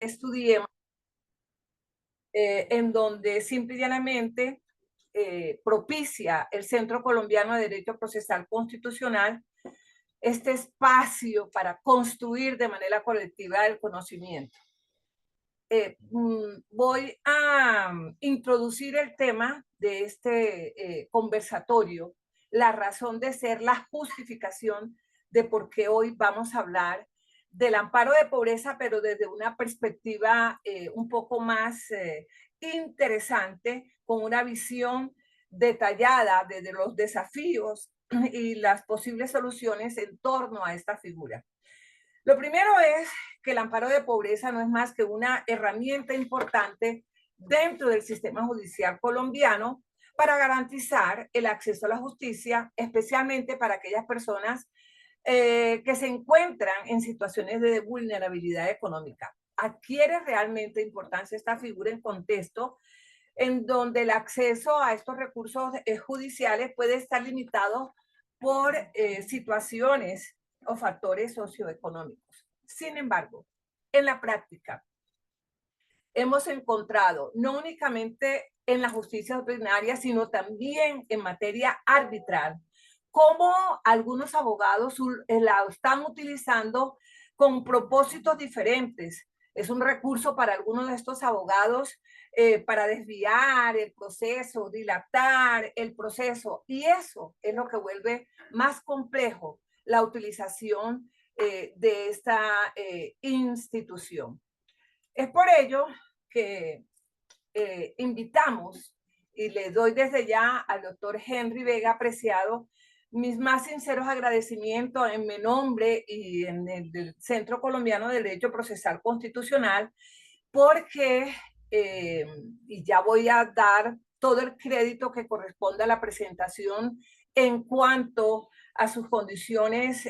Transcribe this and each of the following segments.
estudiemos, en donde simple y llanamente propicia el Centro Colombiano de Derecho Procesal Constitucional este espacio para construir de manera colectiva el conocimiento. Voy a introducir el tema de este conversatorio, la razón de ser, la justificación de por qué hoy vamos a hablar del amparo de pobreza, pero desde una perspectiva un poco más interesante, con una visión detallada de los desafíos y las posibles soluciones en torno a esta figura. Lo primero es que el amparo de pobreza no es más que una herramienta importante dentro del sistema judicial colombiano para garantizar el acceso a la justicia, especialmente para aquellas personas que se encuentran en situaciones de vulnerabilidad económica. Adquiere realmente importancia esta figura en contexto en donde el acceso a estos recursos judiciales puede estar limitado por situaciones o factores socioeconómicos. Sin embargo, en la práctica, hemos encontrado, no únicamente en la justicia ordinaria, sino también en materia arbitral, cómo algunos abogados la están utilizando con propósitos diferentes. Es un recurso para algunos de estos abogados para desviar el proceso, dilatar el proceso, y eso es lo que vuelve más complejo la utilización de esta institución. Es por ello que invitamos y le doy desde ya al doctor Henry Vega Preciado mis más sinceros agradecimientos en mi nombre y en el del Centro Colombiano de Derecho Procesal Constitucional, porque, y ya voy a dar todo el crédito que corresponde a la presentación en cuanto a sus condiciones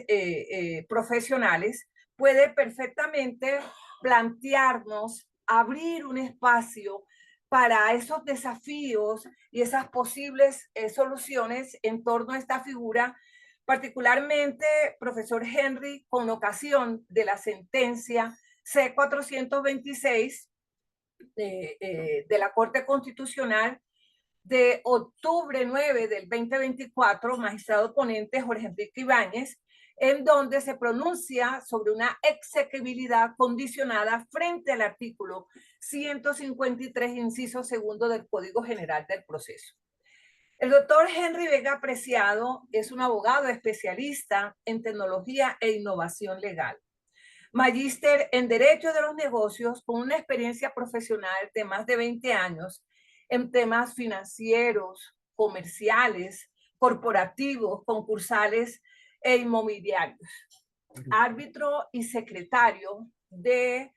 profesionales, puede perfectamente plantearnos abrir un espacio para esos desafíos y esas posibles soluciones en torno a esta figura, particularmente, profesor Henry, con ocasión de la sentencia C-426 de la Corte Constitucional de octubre 9 del 2024, magistrado ponente Jorge Enrique Ibáñez, en donde se pronuncia sobre una exequibilidad condicionada frente al artículo 153, inciso segundo del Código General del Proceso. El doctor Henry Vega Preciado es un abogado especialista en tecnología e innovación legal, magíster en Derecho de los Negocios, con una experiencia profesional de más de 20 años en temas financieros, comerciales, corporativos, concursales e inmobiliarios. Árbitro y secretario de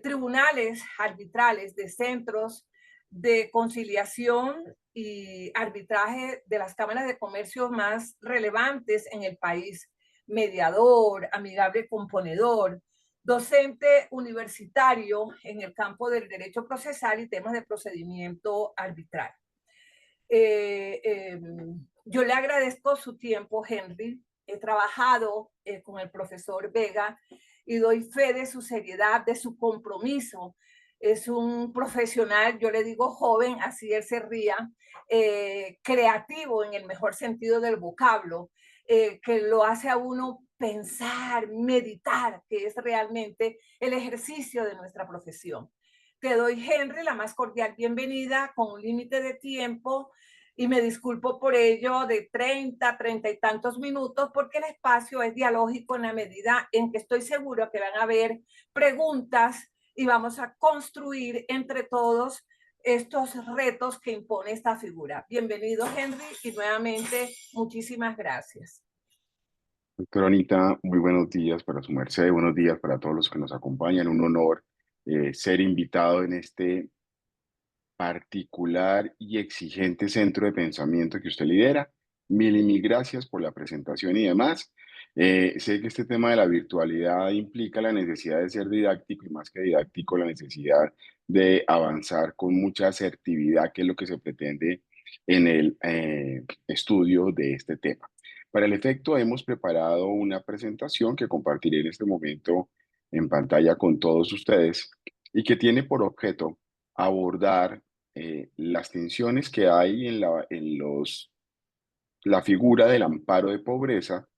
tribunales arbitrales, de centros de conciliación y arbitraje de las cámaras de comercio más relevantes en el país, mediador, amigable componedor, docente universitario en el campo del derecho procesal y temas de procedimiento arbitral. Yo le agradezco su tiempo, Henry. He trabajado con el profesor Vega y doy fe de su seriedad, de su compromiso. Es un profesional, yo le digo joven, así él se ría, creativo en el mejor sentido del vocablo, que lo hace a uno pensar, meditar, que es realmente el ejercicio de nuestra profesión. Te doy, Henry, la más cordial bienvenida, con un límite de tiempo, y me disculpo por ello, de 30 y tantos minutos, porque el espacio es dialógico en la medida en que estoy seguro que van a haber preguntas y vamos a construir entre todos estos retos que impone esta figura. Bienvenido, Henry, y nuevamente muchísimas gracias. Doctora Anita, muy buenos días para su merced, buenos días para todos los que nos acompañan. Un honor ser invitado en este particular y exigente centro de pensamiento que usted lidera. Mil y mil gracias por la presentación y demás. Sé que este tema de la virtualidad implica la necesidad de ser didáctico y más que didáctico, la necesidad de avanzar con mucha asertividad, que es lo que se pretende en el estudio de este tema. Para el efecto, hemos preparado una presentación que compartiré en este momento en pantalla con todos ustedes y que tiene por objeto abordar las tensiones que hay la figura del amparo de pobreza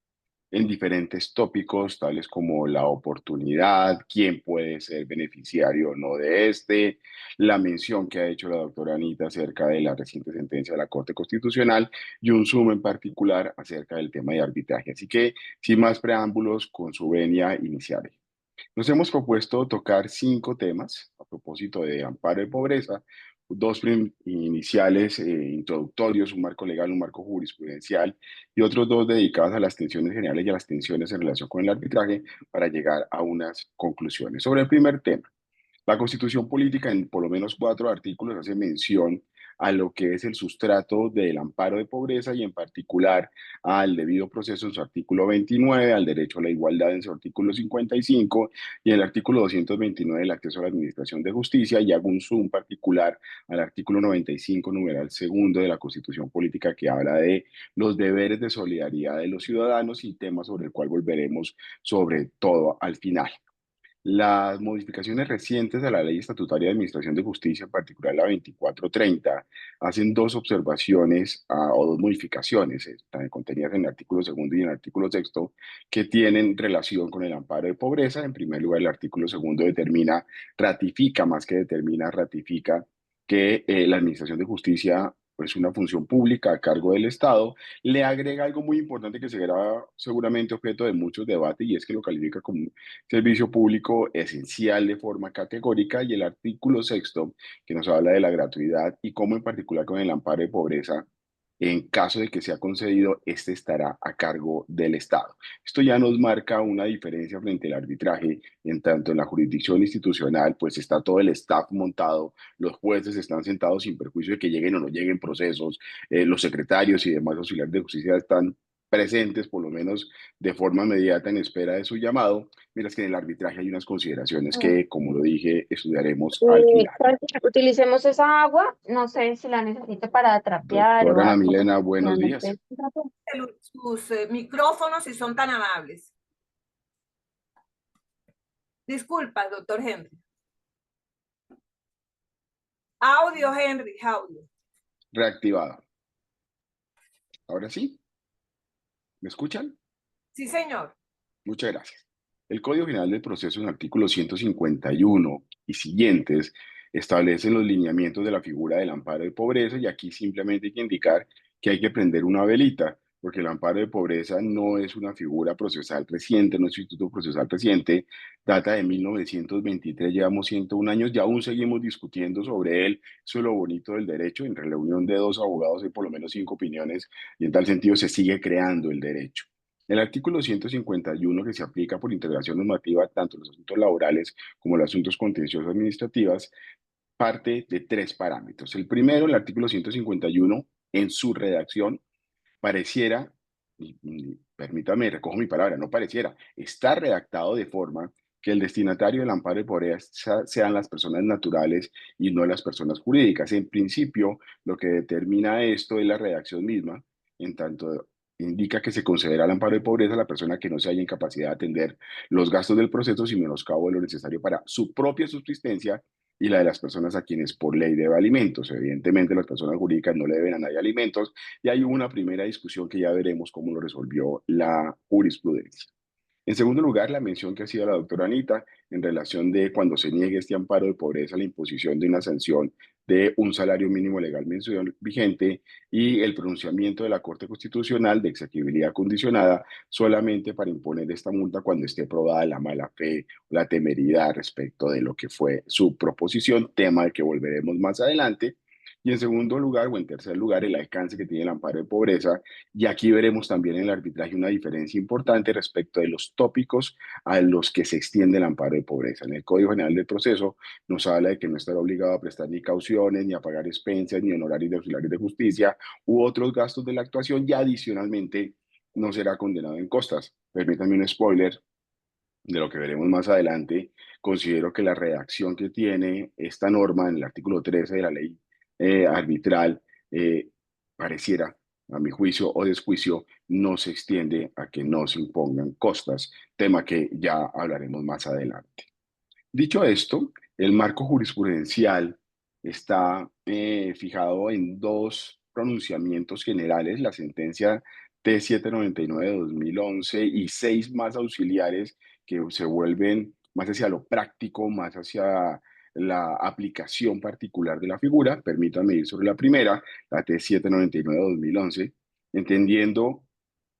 en diferentes tópicos, tales como la oportunidad, quién puede ser beneficiario o no de este, la mención que ha hecho la doctora Anita acerca de la reciente sentencia de la Corte Constitucional y un zoom en particular acerca del tema de arbitraje. Así que, sin más preámbulos, con su venia inicial. Nos hemos propuesto tocar 5 temas a propósito de amparo de pobreza, iniciales introductorios, un marco legal, un marco jurisprudencial y otros 2 dedicados a las tensiones generales y a las tensiones en relación con el arbitraje para llegar a unas conclusiones. Sobre el primer tema, la Constitución política, en por lo menos 4 artículos, hace mención a lo que es el sustrato del amparo de pobreza y en particular al debido proceso en su artículo 29, al derecho a la igualdad en su artículo 55 y en el artículo 229 el acceso a la administración de justicia, y hago un zoom particular al artículo 95, numeral segundo de la Constitución política, que habla de los deberes de solidaridad de los ciudadanos y tema sobre el cual volveremos sobre todo al final. Las modificaciones recientes a la Ley Estatutaria de Administración de Justicia, en particular la 2430, hacen 2 observaciones o 2 modificaciones, también contenidas en el artículo segundo y en el artículo sexto, que tienen relación con el amparo de pobreza. En primer lugar, el artículo segundo ratifica, más que determina, ratifica que la Administración de Justicia es una función pública a cargo del Estado. Le agrega algo muy importante que será seguramente objeto de muchos debates, y es que lo califica como servicio público esencial de forma categórica, y el artículo sexto, que nos habla de la gratuidad y cómo en particular con el amparo de pobreza, en caso de que sea concedido, este estará a cargo del Estado. Esto ya nos marca una diferencia frente al arbitraje, en tanto en la jurisdicción institucional, pues está todo el staff montado, los jueces están sentados sin perjuicio de que lleguen o no lleguen procesos, los secretarios y demás auxiliares de justicia están presentes, por lo menos de forma inmediata, en espera de su llamado, mientras que en el arbitraje hay unas consideraciones Mm. que, como lo dije, estudiaremos al final. Utilicemos esa agua, no sé si la necesite para trapear o Doctora Ana algo. Milena, buenos días. Realmente. Sus micrófonos si son tan amables. Disculpa, doctor Henry. Audio, Henry, audio. Reactivada. Ahora sí, ¿me escuchan? Sí, señor. Muchas gracias. El Código General del Proceso, en el artículo 151 y siguientes, establecen los lineamientos de la figura del amparo de pobreza, y aquí simplemente hay que indicar que hay que prender una velita, porque el amparo de pobreza no es una figura procesal reciente, no es un instituto procesal reciente, data de 1923, llevamos 101 años y aún seguimos discutiendo sobre él. Eso es lo bonito del derecho: entre la unión de 2 abogados hay por lo menos 5 opiniones, y en tal sentido se sigue creando el derecho. El artículo 151, que se aplica por integración normativa tanto en los asuntos laborales como en los asuntos contenciosos administrativos, parte de 3 parámetros. El primero, el artículo 151, en su redacción, pareciera, y permítame, recojo mi palabra, no pareciera, está redactado de forma que el destinatario del amparo de pobreza sean las personas naturales y no las personas jurídicas. En principio, lo que determina esto es la redacción misma, en tanto indica que se concederá el amparo de pobreza a la persona que no se haya en capacidad de atender los gastos del proceso sin menoscabo de lo necesario para su propia subsistencia y la de las personas a quienes por ley debe alimentos. Evidentemente, las personas jurídicas no le deben a nadie alimentos, y hay una primera discusión que ya veremos cómo lo resolvió la jurisprudencia. En segundo lugar, la mención que hacía la doctora Anita en relación de cuando se niegue este amparo de pobreza, la imposición de una sanción de un salario mínimo legal mensual vigente, y el pronunciamiento de la Corte Constitucional de exequibilidad condicionada solamente para imponer esta multa cuando esté probada la mala fe o la temeridad respecto de lo que fue su proposición, tema al que volveremos más adelante. Y en segundo lugar, o en tercer lugar, el alcance que tiene el amparo de pobreza, y aquí veremos también en el arbitraje una diferencia importante respecto de los tópicos a los que se extiende el amparo de pobreza. En el Código General del Proceso nos habla de que no estará obligado a prestar ni cauciones, ni a pagar expensas, ni honorarios de auxiliares de justicia u otros gastos de la actuación, y adicionalmente no será condenado en costas. Permítanme un spoiler de lo que veremos más adelante. Considero que la redacción que tiene esta norma en el artículo 13 de la ley arbitral eh, pareciera, a mi juicio o desjuicio, no se extiende a que no se impongan costas, tema que ya hablaremos más adelante. Dicho esto, El marco jurisprudencial está fijado en dos pronunciamientos generales, la sentencia T799 de 2011 y seis más auxiliares que se vuelven más hacia lo práctico, más hacia la aplicación particular de la figura. Permítanme ir sobre la primera, la T799 de 2011, entendiendo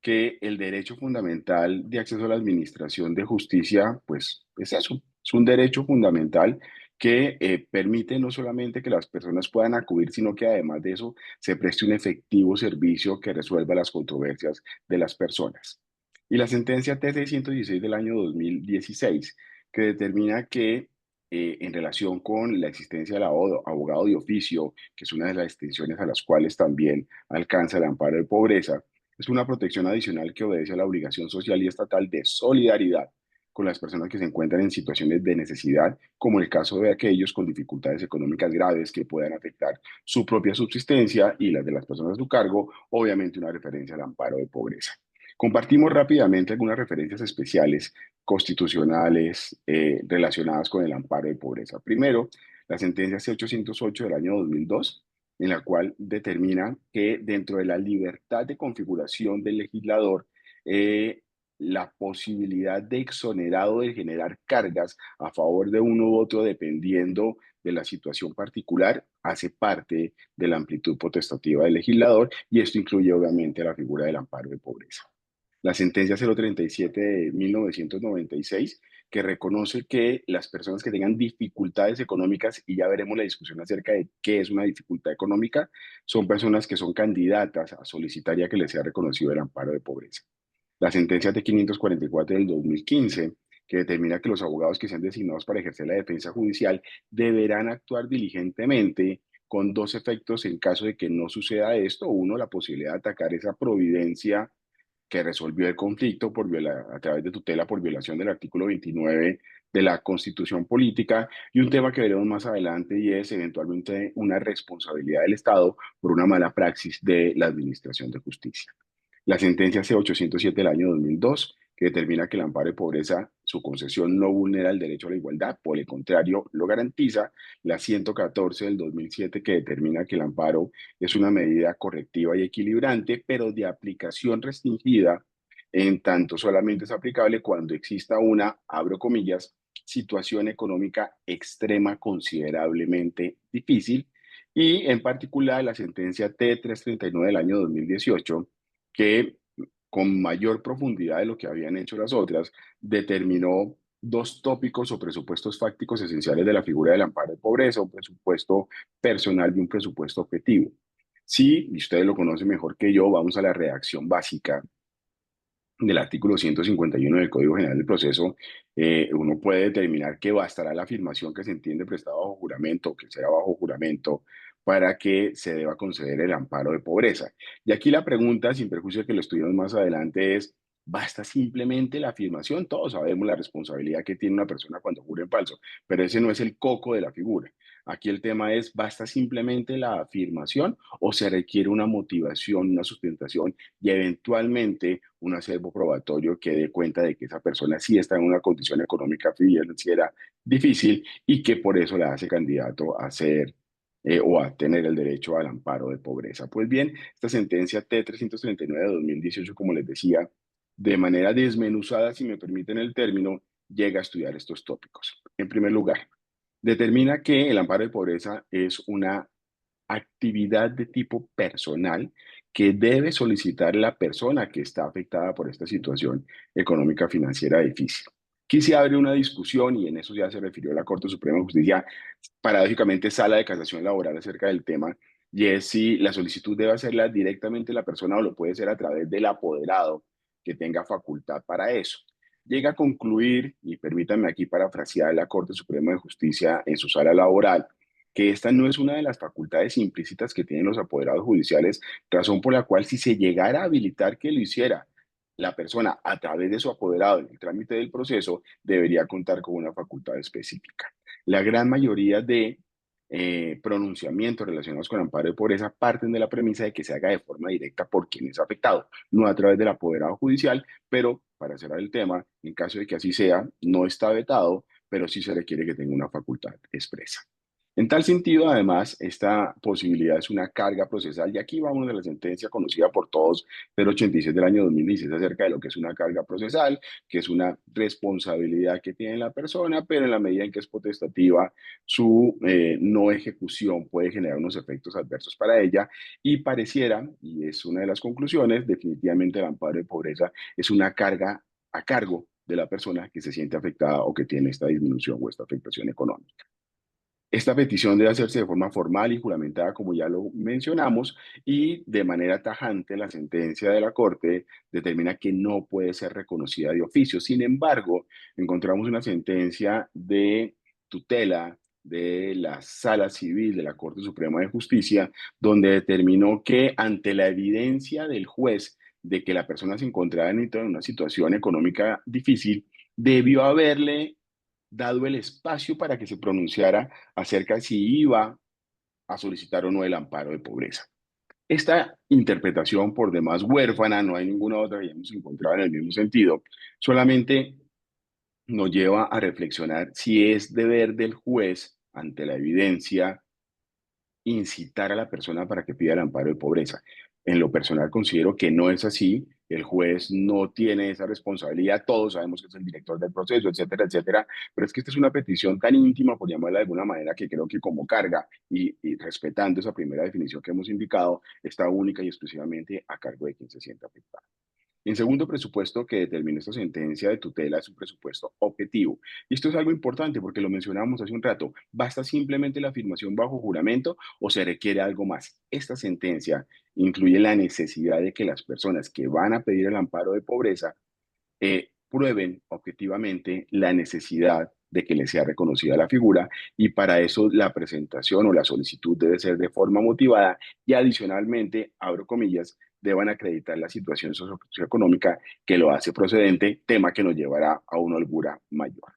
que el derecho fundamental de acceso a la administración de justicia, pues es eso, es un derecho fundamental que permite no solamente que las personas puedan acudir, sino que además de eso se preste un efectivo servicio que resuelva las controversias de las personas. Y la sentencia T616 del año 2016, que determina que en relación con la existencia del abogado de oficio, que es una de las distinciones a las cuales también alcanza el amparo de pobreza, es una protección adicional que obedece a la obligación social y estatal de solidaridad con las personas que se encuentran en situaciones de necesidad, como el caso de aquellos con dificultades económicas graves que puedan afectar su propia subsistencia y las de las personas a su cargo, obviamente una referencia al amparo de pobreza. Compartimos rápidamente algunas referencias especiales constitucionales relacionadas con el amparo de pobreza. Primero, la sentencia C-808 del año 2002, en la cual determina que dentro de la libertad de configuración del legislador, la posibilidad de exonerado de generar cargas a favor de uno u otro dependiendo de la situación particular hace parte de la amplitud potestativa del legislador y esto incluye obviamente la figura del amparo de pobreza. La sentencia 037 de 1996, que reconoce que las personas que tengan dificultades económicas, y ya veremos la discusión acerca de qué es una dificultad económica, son personas que son candidatas a solicitar ya que les sea reconocido el amparo de pobreza. La sentencia de 544 del 2015, que determina que los abogados que sean designados para ejercer la defensa judicial deberán actuar diligentemente con dos efectos en caso de que no suceda esto. Uno, la posibilidad de atacar esa providencia que resolvió el conflicto a través de tutela por violación del artículo 29 de la Constitución Política, y un tema que veremos más adelante y es eventualmente una responsabilidad del Estado por una mala praxis de la Administración de Justicia. La sentencia C-807 del año 2002, que determina que el amparo de pobreza, su concesión no vulnera el derecho a la igualdad, por el contrario, lo garantiza. La 114 del 2007, que determina que el amparo es una medida correctiva y equilibrante, pero de aplicación restringida, en tanto solamente es aplicable cuando exista una, abro comillas, situación económica extrema considerablemente difícil, y en particular la sentencia T-339 del año 2018, que con mayor profundidad de lo que habían hecho las otras, determinó dos tópicos o presupuestos fácticos esenciales de la figura del amparo de pobreza, un presupuesto personal y un presupuesto objetivo. Sí, y ustedes lo conocen mejor que yo, vamos a la redacción básica del artículo 151 del Código General del Proceso. Uno puede determinar que bastará la afirmación que se entiende prestada bajo juramento o que será bajo juramento para que se deba conceder el amparo de pobreza. Y aquí la pregunta, sin perjuicio de que lo estudiemos más adelante, es: ¿basta simplemente la afirmación? Todos sabemos la responsabilidad que tiene una persona cuando jura en falso, pero ese no es el coco de la figura. Aquí el tema es: ¿basta simplemente la afirmación o se requiere una motivación, una sustentación y eventualmente un acervo probatorio que dé cuenta de que esa persona sí está en una condición económica financiera difícil y que por eso la hace candidato a ser o a tener el derecho al amparo de pobreza? Pues bien, esta sentencia T-339 de 2018, como les decía, de manera desmenuzada, si me permiten el término, llega a estudiar estos tópicos. En primer lugar, determina que el amparo de pobreza es una actividad de tipo personal que debe solicitar la persona que está afectada por esta situación económica financiera difícil. Aquí se abre una discusión, y en eso ya se refirió la Corte Suprema de Justicia, paradójicamente Sala de Casación Laboral, acerca del tema, y es si la solicitud debe hacerla directamente la persona o lo puede hacer a través del apoderado que tenga facultad para eso. Llega a concluir, y permítanme aquí parafrasear la Corte Suprema de Justicia en su sala laboral, que esta no es una de las facultades implícitas que tienen los apoderados judiciales, razón por la cual, si se llegara a habilitar que lo hiciera la persona a través de su apoderado en el trámite del proceso, debería contar con una facultad específica. La gran mayoría de pronunciamientos relacionados con amparo de pobreza parten de la premisa de que se haga de forma directa por quien es afectado, no a través del apoderado judicial, pero para cerrar el tema, en caso de que así sea, no está vetado, pero sí se requiere que tenga una facultad expresa. En tal sentido, además, esta posibilidad es una carga procesal, y aquí vamos a la sentencia conocida por todos, 086 del año 2016, acerca de lo que es una carga procesal, que es una responsabilidad que tiene la persona, pero en la medida en que es potestativa, su no ejecución puede generar unos efectos adversos para ella, y pareciera, y es una de las conclusiones, definitivamente el amparo de pobreza es una carga a cargo de la persona que se siente afectada o que tiene esta disminución o esta afectación económica. Esta petición debe hacerse de forma formal y juramentada, como ya lo mencionamos, y de manera tajante la sentencia de la Corte determina que no puede ser reconocida de oficio. Sin embargo, encontramos una sentencia de tutela de la Sala Civil de la Corte Suprema de Justicia, donde determinó que ante la evidencia del juez de que la persona se encontraba en una situación económica difícil, debió haberle dado el espacio para que se pronunciara acerca de si iba a solicitar o no el amparo de pobreza. Esta interpretación, por demás huérfana, no hay ninguna otra que hemos encontrado en el mismo sentido, solamente nos lleva a reflexionar si es deber del juez, ante la evidencia, incitar a la persona para que pida el amparo de pobreza. En lo personal considero que no es así, el juez no tiene esa responsabilidad, todos sabemos que es el director del proceso, etcétera, etcétera, pero es que esta es una petición tan íntima, por llamarla de alguna manera, que creo que como carga y respetando esa primera definición que hemos indicado, está única y exclusivamente a cargo de quien se sienta afectado. En segundo presupuesto que determina esta sentencia de tutela es un presupuesto objetivo. Y esto es algo importante porque lo mencionamos hace un rato. ¿Basta simplemente la afirmación bajo juramento o se requiere algo más? Esta sentencia incluye la necesidad de que las personas que van a pedir el amparo de pobreza prueben objetivamente la necesidad de que les sea reconocida la figura, y para eso la presentación o la solicitud debe ser de forma motivada y adicionalmente, abro comillas, deban acreditar la situación socioeconómica que lo hace procedente, tema que nos llevará a una holgura mayor.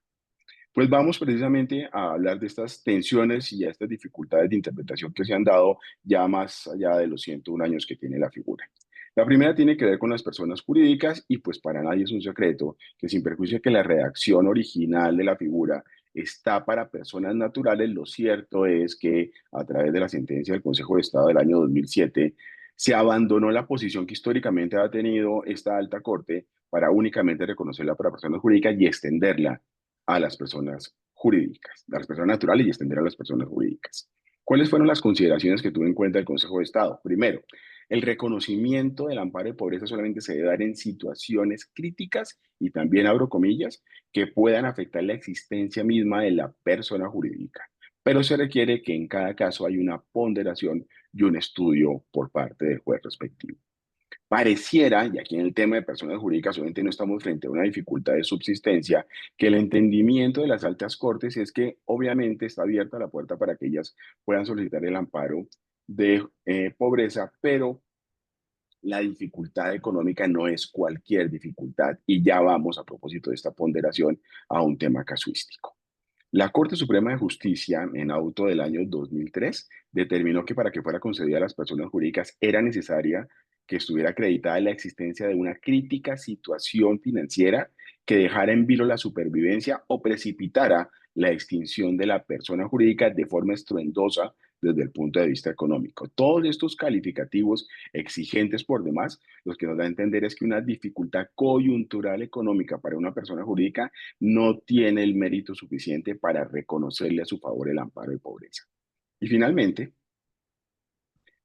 Pues vamos precisamente a hablar de estas tensiones y a estas dificultades de interpretación que se han dado ya más allá de los 101 años que tiene la figura. La primera tiene que ver con las personas jurídicas, y pues para nadie es un secreto que, sin perjuicio de que la redacción original de la figura está para personas naturales, lo cierto es que a través de la sentencia del Consejo de Estado del año 2007 se abandonó la posición que históricamente ha tenido esta alta corte para únicamente reconocerla para personas jurídicas y extenderla a las personas jurídicas, a las personas naturales, y extender a las personas jurídicas. ¿Cuáles fueron las consideraciones que tuvo en cuenta el Consejo de Estado? Primero, el reconocimiento del amparo de pobreza solamente se debe dar en situaciones críticas, y también abro comillas, que puedan afectar la existencia misma de la persona jurídica. Pero se requiere que en cada caso haya una ponderación y un estudio por parte del juez respectivo. Pareciera, y aquí en el tema de personas jurídicas obviamente no estamos frente a una dificultad de subsistencia, que el entendimiento de las altas cortes es que obviamente está abierta la puerta para que ellas puedan solicitar el amparo de pobreza, pero la dificultad económica no es cualquier dificultad, y ya vamos, a propósito de esta ponderación, a un tema casuístico. La Corte Suprema de Justicia, en auto del año 2003, determinó que para que fuera concedida a las personas jurídicas era necesaria que estuviera acreditada la existencia de una crítica situación financiera que dejara en vilo la supervivencia o precipitara la extinción de la persona jurídica de forma estruendosa desde el punto de vista económico. Todos estos calificativos exigentes por demás, los que nos da a entender es que una dificultad coyuntural económica para una persona jurídica no tiene el mérito suficiente para reconocerle a su favor el amparo de pobreza. Y finalmente,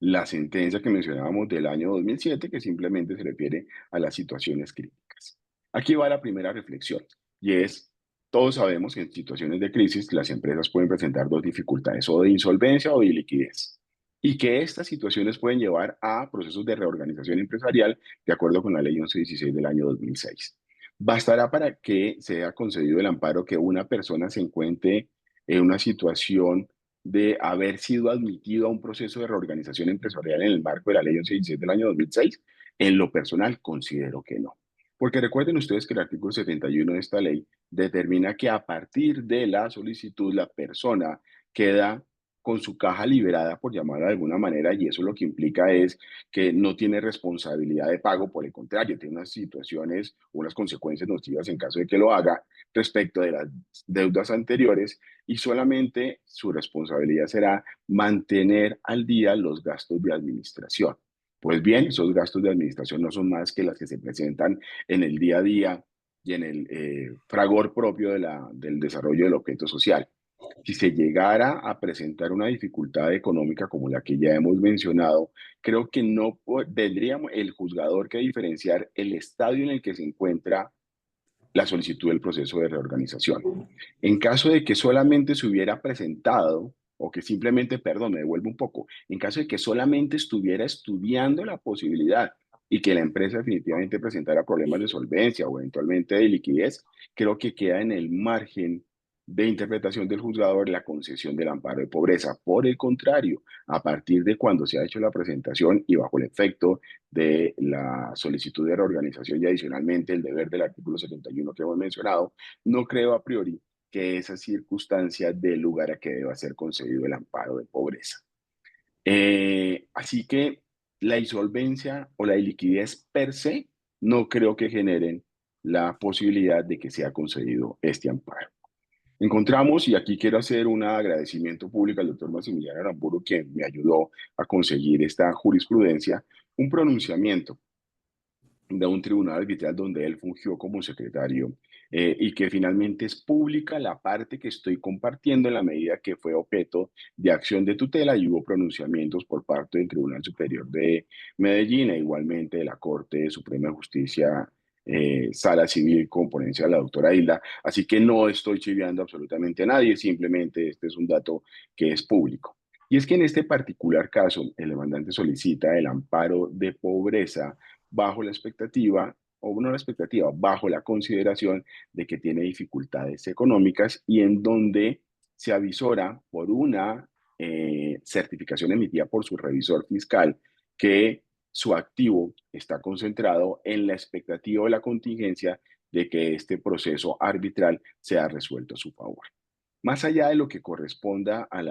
la sentencia que mencionábamos del año 2007, que simplemente se refiere a las situaciones críticas. Aquí va la primera reflexión, y es, todos sabemos que en situaciones de crisis las empresas pueden presentar dos dificultades, o de insolvencia o de liquidez, y que estas situaciones pueden llevar a procesos de reorganización empresarial de acuerdo con la Ley 1116 del año 2006. Bastará para que sea concedido el amparo que una persona se encuentre en una situación de haber sido admitido a un proceso de reorganización empresarial en el marco de la Ley 1116 del año 2006. En lo personal, considero que no. Porque recuerden ustedes que el artículo 71 de esta ley determina que a partir de la solicitud la persona queda con su caja liberada, por llamarla de alguna manera, y eso lo que implica es que no tiene responsabilidad de pago, por el contrario, tiene unas situaciones, unas consecuencias nocivas en caso de que lo haga respecto de las deudas anteriores, y solamente su responsabilidad será mantener al día los gastos de administración. Pues bien, esos gastos de administración no son más que las que se presentan en el día a día y en el fragor propio del desarrollo del objeto social. Si se llegara a presentar una dificultad económica como la que ya hemos mencionado, creo que no tendríamos el juzgador que diferenciar el estadio en el que se encuentra la solicitud del proceso de reorganización. En caso de que solamente se hubiera presentado, o que simplemente, perdón, me devuelvo un poco, en caso de que solamente estuviera estudiando la posibilidad y que la empresa definitivamente presentara problemas de solvencia o eventualmente de liquidez, creo que queda en el margen de interpretación del juzgador la concesión del amparo de pobreza. Por el contrario, a partir de cuando se ha hecho la presentación y bajo el efecto de la solicitud de reorganización y adicionalmente el deber del artículo 71 que hemos mencionado, no creo a priori que esa circunstancia dé lugar a que deba ser concedido el amparo de pobreza. Así que la insolvencia o la iliquidez per se no creo que generen la posibilidad de que sea concedido este amparo. Encontramos, y aquí quiero hacer un agradecimiento público al doctor Maximiliano Aramburu, quien me ayudó a conseguir esta jurisprudencia, un pronunciamiento de un tribunal arbitral donde él fungió como secretario y que finalmente es pública la parte que estoy compartiendo en la medida que fue objeto de acción de tutela y hubo pronunciamientos por parte del Tribunal Superior de Medellín e igualmente de la Corte Suprema de Justicia, Sala Civil, con ponencia de la doctora Hilda. Así que no estoy chiviando absolutamente a nadie, simplemente este es un dato que es público. Y es que en este particular caso, el demandante solicita el amparo de pobreza bajo la expectativa, o no la expectativa, bajo la consideración de que tiene dificultades económicas y en donde se avisora por una certificación emitida por su revisor fiscal que su activo está concentrado en la expectativa o la contingencia de que este proceso arbitral sea resuelto a su favor. Más allá de lo que corresponda a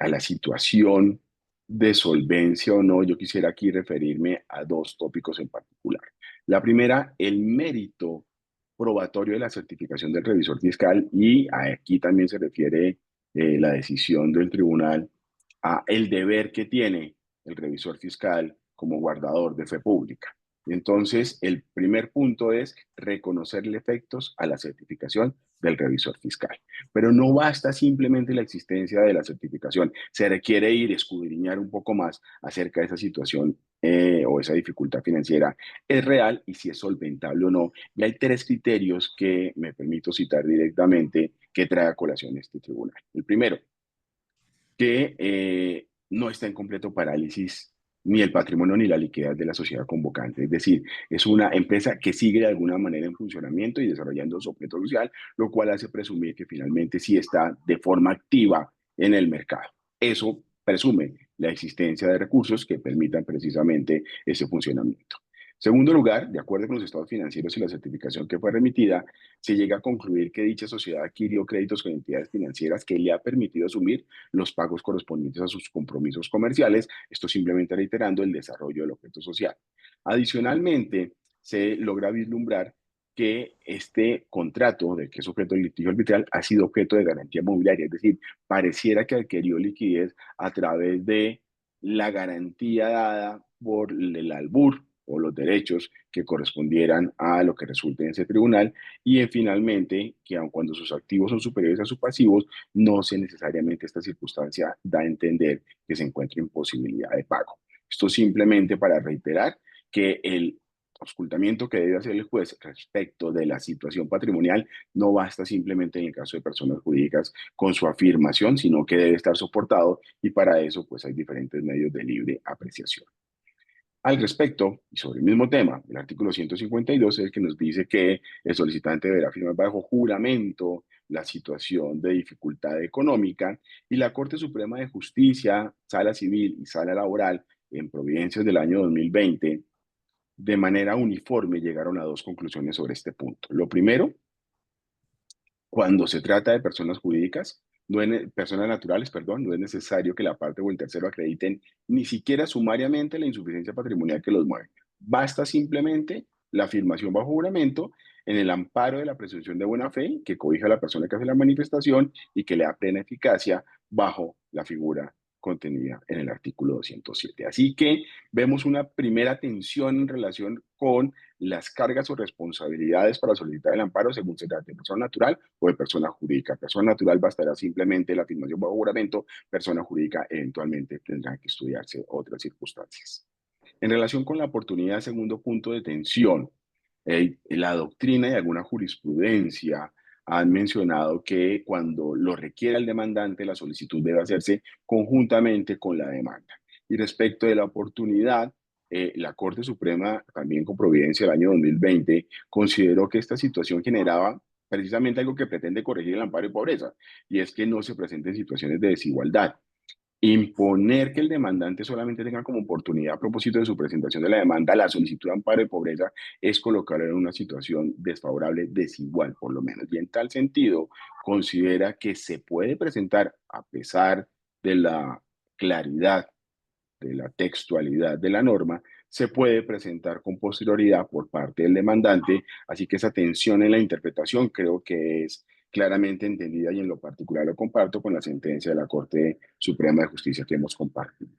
la situación de solvencia o no, yo quisiera aquí referirme a dos tópicos en particular. La primera, el mérito probatorio de la certificación del revisor fiscal y aquí también se refiere la decisión del tribunal a el deber que tiene el revisor fiscal como guardador de fe pública. Entonces, el primer punto es reconocerle efectos a la certificación del revisor fiscal. Pero no basta simplemente la existencia de la certificación, se requiere ir a escudriñar un poco más acerca de esa situación o esa dificultad financiera, es real y si es solventable o no. Y hay tres criterios que me permito citar directamente que trae a colación este tribunal. El primero, que no está en completo parálisis ni el patrimonio ni la liquidez de la sociedad convocante. Es decir, es una empresa que sigue de alguna manera en funcionamiento y desarrollando su objeto social, lo cual hace presumir que finalmente sí está de forma activa en el mercado. Eso presume la existencia de recursos que permitan precisamente ese funcionamiento. Segundo lugar, de acuerdo con los estados financieros y la certificación que fue remitida, se llega a concluir que dicha sociedad adquirió créditos con entidades financieras que le ha permitido asumir los pagos correspondientes a sus compromisos comerciales, esto simplemente reiterando el desarrollo del objeto social. Adicionalmente, se logra vislumbrar que este contrato de que es objeto de litigio arbitral ha sido objeto de garantía mobiliaria, es decir, pareciera que adquirió liquidez a través de la garantía dada por el albur o los derechos que correspondieran a lo que resulte en ese tribunal y finalmente que aun cuando sus activos son superiores a sus pasivos, no se necesariamente esta circunstancia da a entender que se encuentra en posibilidad de pago. Esto simplemente para reiterar que el auscultamiento que debe hacer el juez respecto de la situación patrimonial no basta simplemente en el caso de personas jurídicas con su afirmación, sino que debe estar soportado y para eso pues hay diferentes medios de libre apreciación. Al respecto, y sobre el mismo tema, el artículo 152 es el que nos dice que el solicitante deberá firmar bajo juramento la situación de dificultad económica y la Corte Suprema de Justicia, Sala Civil y Sala Laboral, en Providencias del año 2020, de manera uniforme llegaron a dos conclusiones sobre este punto. Lo primero, cuando se trata de personas jurídicas, personas naturales, perdón, no es necesario que la parte o el tercero acrediten ni siquiera sumariamente la insuficiencia patrimonial que los mueve. Basta simplemente la afirmación bajo juramento en el amparo de la presunción de buena fe que cobija a la persona que hace la manifestación y que le da plena eficacia bajo la figura contenida en el artículo 207. Así que vemos una primera tensión en relación con las cargas o responsabilidades para solicitar el amparo según se trate de persona natural o de persona jurídica. Persona natural bastará simplemente la afirmación bajo juramento, persona jurídica eventualmente tendrán que estudiarse otras circunstancias. En relación con la oportunidad, segundo punto de tensión, la doctrina y alguna jurisprudencia han mencionado que cuando lo requiera el demandante, la solicitud debe hacerse conjuntamente con la demanda. Y respecto de la oportunidad, la Corte Suprema, también con providencia del año 2020, consideró que esta situación generaba precisamente algo que pretende corregir el amparo de pobreza, y es que no se presenten situaciones de desigualdad. Imponer que el demandante solamente tenga como oportunidad a propósito de su presentación de la demanda la solicitud de amparo de pobreza es colocarlo en una situación desfavorable, desigual por lo menos. Y en tal sentido, considera que se puede presentar, a pesar de la claridad, de la textualidad de la norma, se puede presentar con posterioridad por parte del demandante, así que esa tensión en la interpretación creo que es claramente entendida y en lo particular lo comparto con la sentencia de la Corte Suprema de Justicia que hemos compartido.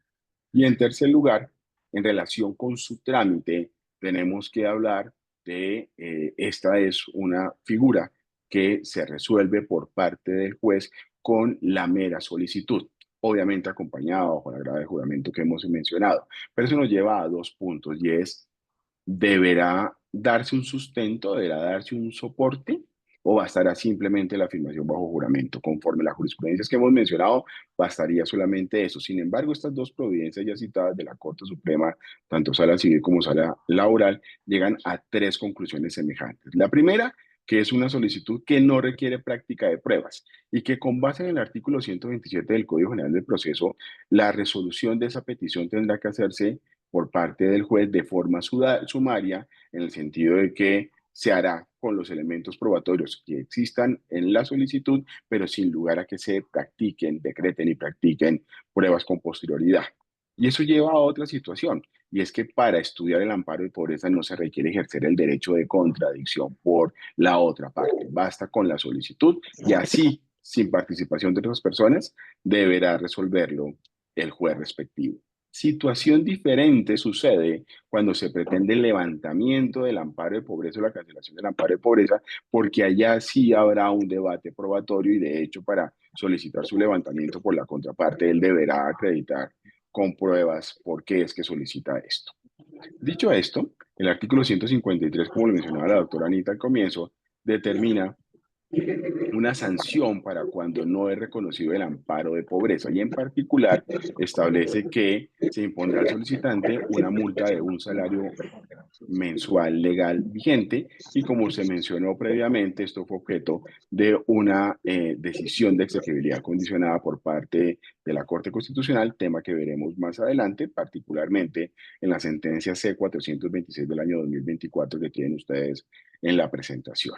Y en tercer lugar, en relación con su trámite, tenemos que hablar de esta es una figura que se resuelve por parte del juez con la mera solicitud, obviamente acompañado con la grave juramento que hemos mencionado. Pero eso nos lleva a dos puntos y es, ¿deberá darse un sustento, deberá darse un soporte o bastará simplemente la afirmación bajo juramento? Conforme las jurisprudencias que hemos mencionado, bastaría solamente eso. Sin embargo, estas dos providencias ya citadas de la Corte Suprema, tanto sala civil como sala laboral, llegan a tres conclusiones semejantes. La primera, que es una solicitud que no requiere práctica de pruebas y que con base en el artículo 127 del Código General del Proceso, la resolución de esa petición tendrá que hacerse por parte del juez de forma sumaria, en el sentido de que se hará con los elementos probatorios que existan en la solicitud, pero sin lugar a que se practiquen, decreten y practiquen pruebas con posterioridad. Y eso lleva a otra situación, y es que para estudiar el amparo de pobreza no se requiere ejercer el derecho de contradicción por la otra parte. Basta con la solicitud y así, sin participación de otras personas, deberá resolverlo el juez respectivo. Situación diferente sucede cuando se pretende el levantamiento del amparo de pobreza o la cancelación del amparo de pobreza, porque allá sí habrá un debate probatorio y de hecho para solicitar su levantamiento por la contraparte, él deberá acreditar con pruebas por qué es que solicita esto. Dicho esto, el artículo 153, como lo mencionaba la doctora Anita al comienzo, determina una sanción para cuando no es reconocido el amparo de pobreza y en particular establece que se impondrá al solicitante una multa de un salario mensual legal vigente y como se mencionó previamente, esto fue objeto de una decisión de exequibilidad condicionada por parte de la Corte Constitucional, tema que veremos más adelante, particularmente en la sentencia C-426 del año 2024 que tienen ustedes en la presentación.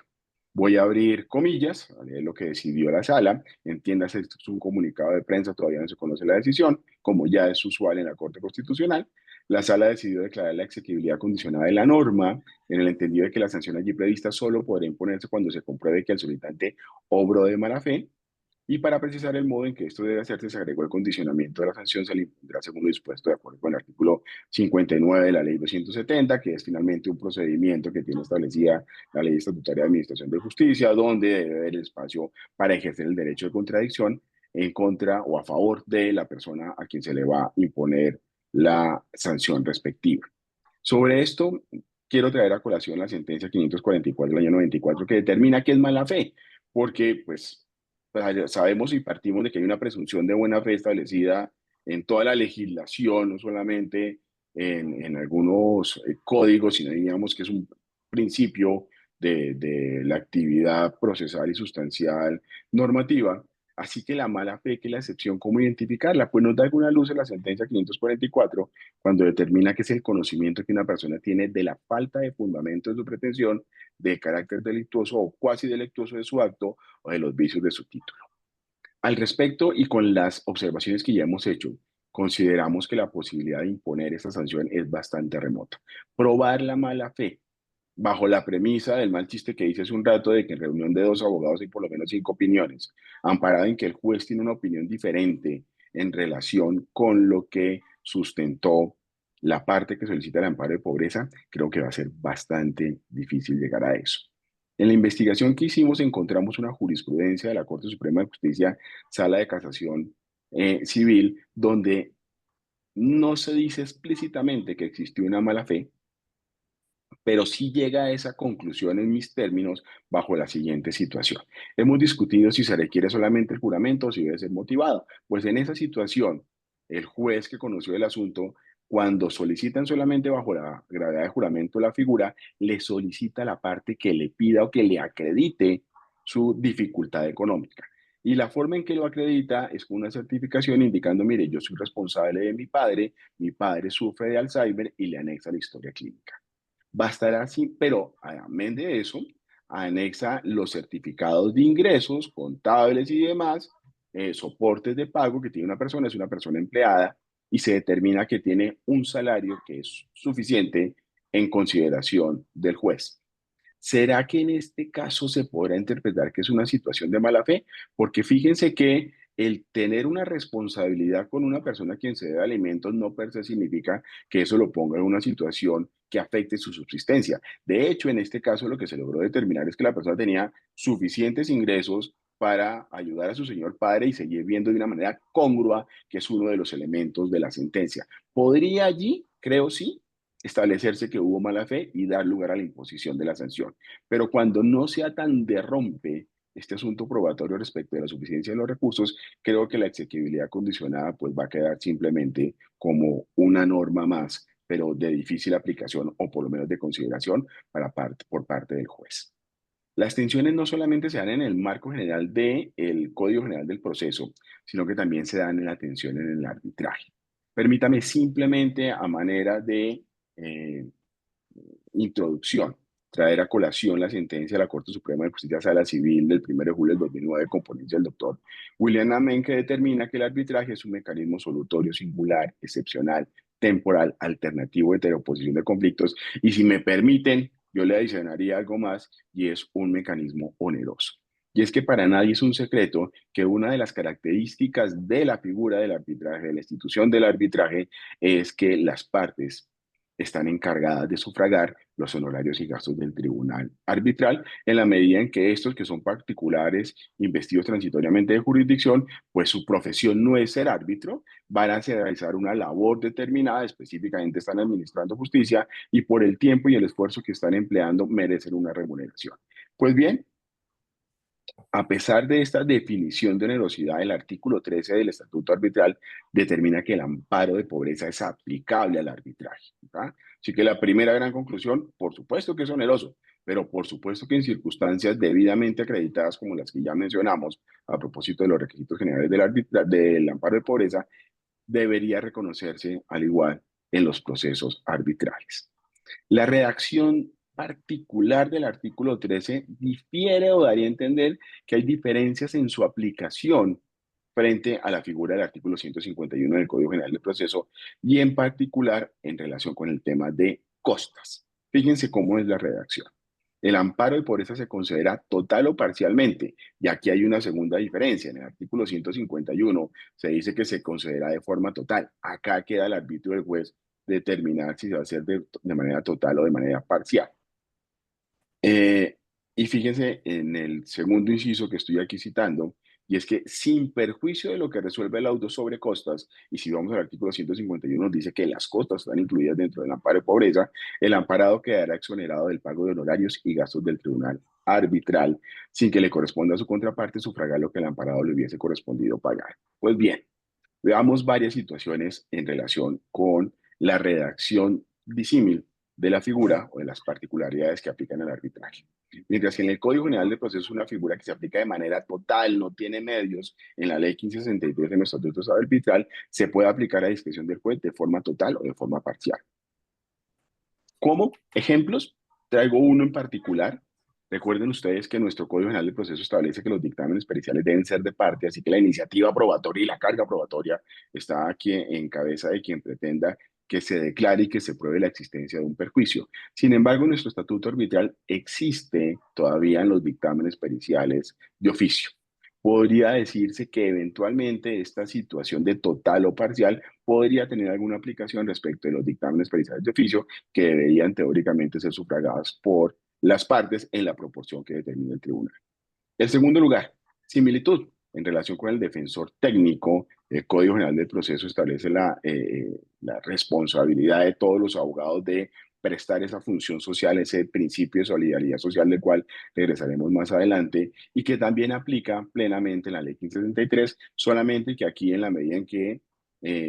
Voy a abrir comillas, a leer lo que decidió la sala. Entiéndase, esto es un comunicado de prensa, todavía no se conoce la decisión, como ya es usual en la Corte Constitucional. La sala decidió declarar la exequibilidad condicionada de la norma, en el entendido de que la sanción allí prevista solo podrá imponerse cuando se compruebe que el solicitante obró de mala fe. Y para precisar el modo en que esto debe hacerse, se agregó el condicionamiento de la sanción, se le impondrá según lo dispuesto de acuerdo con el artículo 59 de la Ley 270, que es finalmente un procedimiento que tiene establecida la Ley Estatutaria de Administración de Justicia, donde debe haber el espacio para ejercer el derecho de contradicción en contra o a favor de la persona a quien se le va a imponer la sanción respectiva. Sobre esto, quiero traer a colación la sentencia 544 del año 94 que determina que es mala fe, porque pues sabemos y partimos de que hay una presunción de buena fe establecida en toda la legislación, no solamente en algunos códigos, sino digamos que es un principio de la actividad procesal y sustancial normativa. Así que la mala fe, que es la excepción, ¿cómo identificarla? Pues nos da alguna luz en la sentencia 544 cuando determina que es el conocimiento que una persona tiene de la falta de fundamento de su pretensión, de carácter delictuoso o cuasi delictuoso de su acto o de los vicios de su título. Al respecto y con las observaciones que ya hemos hecho, consideramos que la posibilidad de imponer esta sanción es bastante remota. Probar la mala fe bajo la premisa del mal chiste que hice hace un rato de que en reunión de dos abogados hay por lo menos 5 opiniones, amparado en que el juez tiene una opinión diferente en relación con lo que sustentó la parte que solicita el amparo de pobreza, creo que va a ser bastante difícil llegar a eso. En la investigación que hicimos encontramos una jurisprudencia de la Corte Suprema de Justicia, Sala de Casación Civil, donde no se dice explícitamente que existió una mala fe, pero sí llega a esa conclusión en mis términos bajo la siguiente situación. Hemos discutido si se requiere solamente el juramento o si debe ser motivado. Pues en esa situación, el juez que conoció el asunto, cuando solicitan solamente bajo la gravedad de juramento la figura, le solicita a la parte que le pida o que le acredite su dificultad económica. Y la forma en que lo acredita es con una certificación indicando, mire, yo soy responsable de mi padre sufre de Alzheimer y le anexa la historia clínica. Bastará así, pero además de eso, anexa los certificados de ingresos, contables y demás, soportes de pago que tiene una persona, es una persona empleada, y se determina que tiene un salario que es suficiente en consideración del juez. ¿Será que en este caso se podrá interpretar que es una situación de mala fe? Porque fíjense que el tener una responsabilidad con una persona a quien se debe alimentos no per se significa que eso lo ponga en una situación que afecte su subsistencia. De hecho, en este caso lo que se logró determinar es que la persona tenía suficientes ingresos para ayudar a su señor padre y seguir viendo de una manera congrua, que es uno de los elementos de la sentencia. ¿Podría allí, creo sí, establecerse que hubo mala fe y dar lugar a la imposición de la sanción? Pero cuando no sea tan derrompe este asunto probatorio respecto de la suficiencia de los recursos, creo que la exequibilidad condicionada pues va a quedar simplemente como una norma más, pero de difícil aplicación o por lo menos de consideración por parte del juez. Las tensiones no solamente se dan en el marco general del Código General del Proceso, sino que también se dan en la tensión en el arbitraje. Permítame simplemente a manera de eh, introducción, traer a colación la sentencia de la Corte Suprema de Justicia Sala Civil del 1 de julio del 2009 con ponencia del doctor William Amen, que determina que el arbitraje es un mecanismo solutorio singular, excepcional, temporal, alternativo de heteroposición de conflictos, y si me permiten, yo le adicionaría algo más, y es un mecanismo oneroso. Y es que para nadie es un secreto que una de las características de la figura del arbitraje, de la institución del arbitraje, es que las partes están encargadas de sufragar los honorarios y gastos del tribunal arbitral en la medida en que estos, que son particulares investidos transitoriamente de jurisdicción, pues su profesión no es ser árbitro, van a realizar una labor determinada, específicamente están administrando justicia y por el tiempo y el esfuerzo que están empleando merecen una remuneración. Pues bien, a pesar de esta definición de onerosidad, el artículo 13 del Estatuto Arbitral determina que el amparo de pobreza es aplicable al arbitraje, ¿verdad? Así que la primera gran conclusión, por supuesto que es oneroso, pero por supuesto que en circunstancias debidamente acreditadas como las que ya mencionamos, a propósito de los requisitos generales del amparo de pobreza, debería reconocerse al igual en los procesos arbitrales. La redacción particular del artículo 13 difiere o daría a entender que hay diferencias en su aplicación frente a la figura del artículo 151 del Código General del Proceso y en particular en relación con el tema de costas. Fíjense cómo es la redacción. El amparo de pobreza se considera total o parcialmente, y aquí hay una segunda diferencia. En el artículo 151 se dice que se considera de forma total. Acá queda el arbitrio del juez determinar si se va a hacer de manera total o de manera parcial. Eh, y fíjense en el segundo inciso que estoy aquí citando, y es que sin perjuicio de lo que resuelve el auto sobre costas, y si vamos al artículo 151 nos dice que las costas están incluidas dentro del amparo de pobreza, el amparado quedará exonerado del pago de honorarios y gastos del tribunal arbitral, sin que le corresponda a su contraparte sufragar lo que el amparado le hubiese correspondido pagar. Pues bien, veamos varias situaciones en relación con la redacción disímil de la figura o de las particularidades que aplican al arbitraje. Mientras que en el Código General de Proceso es una figura que se aplica de manera total, no tiene medios, en la Ley 1563 de nuestro Estatuto Arbitral, se puede aplicar a discreción del juez de forma total o de forma parcial. ¿Cómo? Ejemplos. Traigo uno en particular Recuerden ustedes que nuestro Código General del Proceso establece que los dictámenes periciales deben ser de parte, así que la iniciativa probatoria y la carga probatoria está aquí en cabeza de quien pretenda que se declare y que se pruebe la existencia de un perjuicio. Sin embargo, nuestro estatuto arbitral existe todavía en los dictámenes periciales de oficio. Podría decirse que eventualmente esta situación de total o parcial podría tener alguna aplicación respecto de los dictámenes periciales de oficio que deberían teóricamente ser sufragados por las partes en la proporción que determina el tribunal. En segundo lugar, similitud. En relación con el defensor técnico, el Código General del Proceso establece la responsabilidad de todos los abogados de prestar esa función social, ese principio de solidaridad social del cual regresaremos más adelante, y que también aplica plenamente en la Ley 1573, solamente que aquí en la medida en que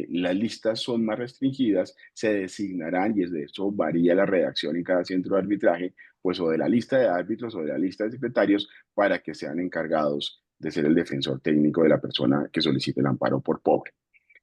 las listas son más restringidas, se designarán, y es de eso varía la redacción en cada centro de arbitraje, pues o de la lista de árbitros o de la lista de secretarios para que sean encargados de ser el defensor técnico de la persona que solicite el amparo por pobre.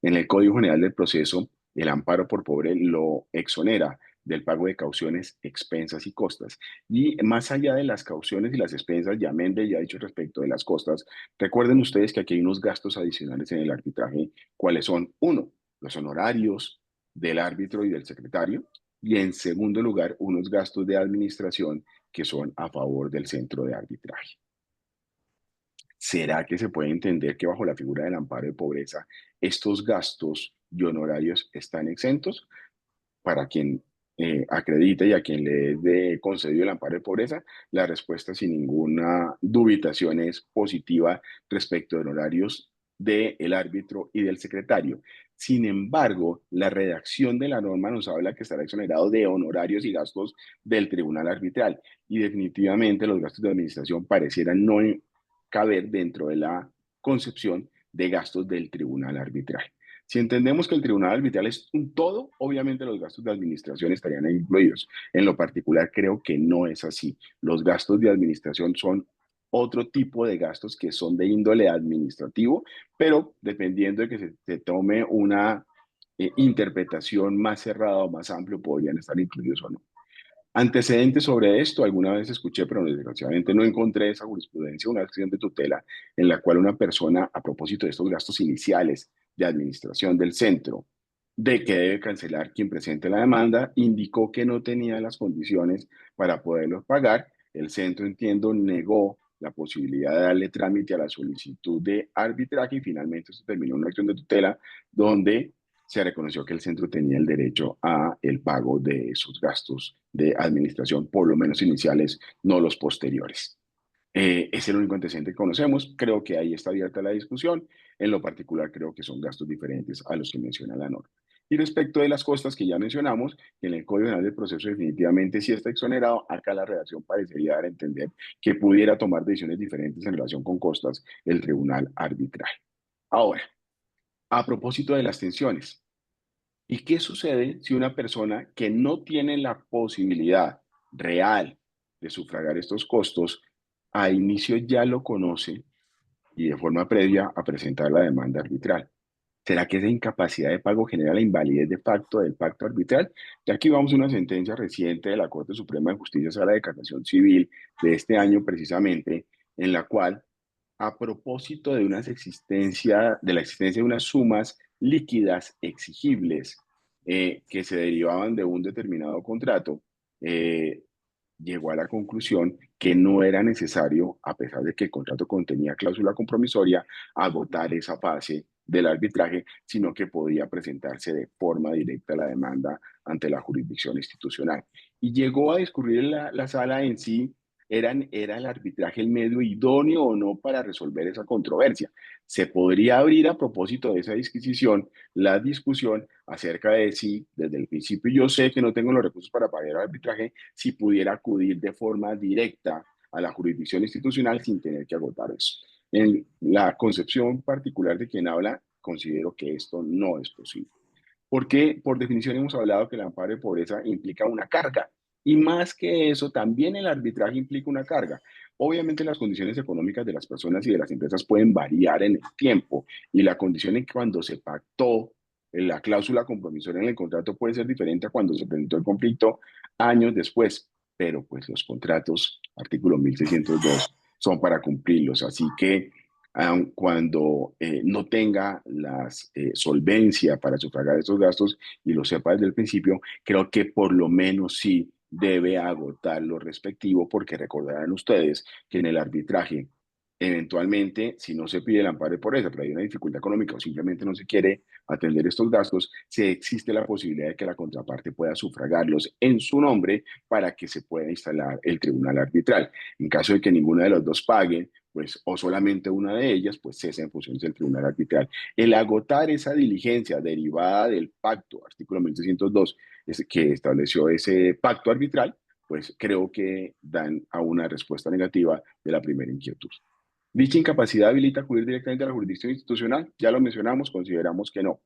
En el Código General del Proceso, el amparo por pobre lo exonera del pago de cauciones, expensas y costas. Y más allá de las cauciones y las expensas, ya Méndez ya ha dicho respecto de las costas, recuerden ustedes que aquí hay unos gastos adicionales en el arbitraje, ¿cuáles son? Uno, los honorarios del árbitro y del secretario, y en segundo lugar, unos gastos de administración que son a favor del centro de arbitraje. ¿Será que se puede entender que bajo la figura del amparo de pobreza estos gastos y honorarios están exentos para quien acredite y a quien le dé concedido el amparo de pobreza? La respuesta sin ninguna dubitación es positiva respecto de honorarios del árbitro y del secretario. Sin embargo, la redacción de la norma nos habla que estará exonerado de honorarios y gastos del tribunal arbitral, y definitivamente los gastos de administración parecieran no caber dentro de la concepción de gastos del tribunal arbitral. Si entendemos que el tribunal arbitral es un todo, obviamente los gastos de administración estarían incluidos. En lo particular, creo que no es así. Los gastos de administración son otro tipo de gastos que son de índole administrativo, pero dependiendo de que se tome una interpretación más cerrada o más amplia, podrían estar incluidos o no. Antecedentes sobre esto, alguna vez escuché, pero desgraciadamente no encontré esa jurisprudencia, una acción de tutela en la cual una persona, a propósito de estos gastos iniciales de administración del centro, de que debe cancelar quien presente la demanda, indicó que no tenía las condiciones para poderlos pagar. El centro, entiendo, negó la posibilidad de darle trámite a la solicitud de arbitraje y finalmente se terminó una acción de tutela donde se reconoció que el centro tenía el derecho a el pago de esos gastos de administración, por lo menos iniciales, no los posteriores. Es el único antecedente que conocemos. Creo que ahí está abierta la discusión. En lo particular, creo que son gastos diferentes a los que menciona la norma. Y respecto de las costas que ya mencionamos, que en el Código General del Proceso definitivamente sí está exonerado, acá la redacción parecería dar a entender que pudiera tomar decisiones diferentes en relación con costas el tribunal arbitral. Ahora, a propósito de las tensiones, ¿y qué sucede si una persona que no tiene la posibilidad real de sufragar estos costos, a inicio ya lo conoce y de forma previa a presentar la demanda arbitral? ¿Será que esa incapacidad de pago genera la invalidez de facto del pacto arbitral? Ya aquí vamos a una sentencia reciente de la Corte Suprema de Justicia, Sala de Casación Civil, de este año precisamente, en la cual, a propósito de de la existencia de unas sumas líquidas exigibles que se derivaban de un determinado contrato, eh, llegó a la conclusión que no era necesario, a pesar de que el contrato contenía cláusula compromisoria, agotar esa fase del arbitraje, sino que podía presentarse de forma directa la demanda ante la jurisdicción institucional. Y llegó a discurrir la sala en sí, ¿era el arbitraje el medio idóneo o no para resolver esa controversia? Se podría abrir, a propósito de esa disquisición, la discusión acerca de si desde el principio yo sé que no tengo los recursos para pagar el arbitraje, si pudiera acudir de forma directa a la jurisdicción institucional sin tener que agotar eso. En la concepción particular de quien habla, considero que esto no es posible. Porque por definición hemos hablado que el amparo de pobreza implica una carga. Y más que eso, también el arbitraje implica una carga. Obviamente las condiciones económicas de las personas y de las empresas pueden variar en el tiempo, y la condición en que cuando se pactó la cláusula compromisoria en el contrato puede ser diferente a cuando se presentó el conflicto años después. pero pues los contratos, artículo 1602, son para cumplirlos. Así que aun cuando no tenga la solvencia para sufragar esos gastos y lo sepa desde el principio, creo que por lo menos sí debe agotar lo respectivo, porque recordarán ustedes que en el arbitraje, eventualmente, si no se pide el amparo por eso, pero hay una dificultad económica o simplemente no se quiere atender estos gastos, se existe la posibilidad de que la contraparte pueda sufragarlos en su nombre para que se pueda instalar el tribunal arbitral. En caso de que ninguna de los dos pague, pues, o solamente una de ellas, pues cesa en funciones del tribunal arbitral. El agotar esa diligencia derivada del pacto, artículo 1602, que estableció ese pacto arbitral, pues creo que dan a una respuesta negativa de la primera inquietud. Dicha incapacidad habilita acudir directamente a la jurisdicción institucional, ya lo mencionamos, consideramos que no.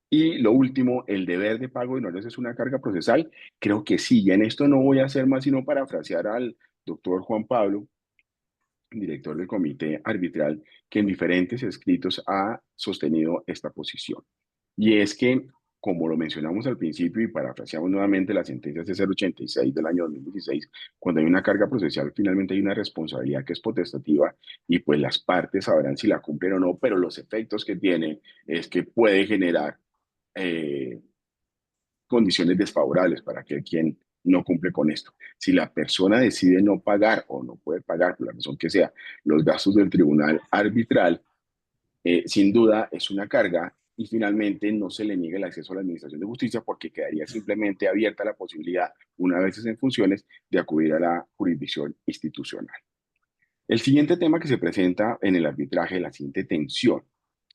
Y lo último, el deber de pago de honores es una carga procesal. Creo que sí, y en esto no voy a hacer más sino parafrasear al doctor Juan Pablo, director del comité arbitral, que en diferentes escritos ha sostenido esta posición. Y es que, como lo mencionamos al principio y parafraseamos nuevamente la sentencia C086 del año 2016, cuando hay una carga procesal, finalmente hay una responsabilidad que es potestativa y pues las partes sabrán si la cumplen o no, pero los efectos que tiene es que puede generar eh, condiciones desfavorables para aquel quien no cumple con esto. Si la persona decide no pagar o no puede pagar, por la razón que sea, los gastos del tribunal arbitral, sin duda es una carga y finalmente no se le niega el acceso a la administración de justicia, porque quedaría simplemente abierta la posibilidad, una vez en funciones, de acudir a la jurisdicción institucional. El siguiente tema que se presenta en el arbitraje, la siguiente tensión,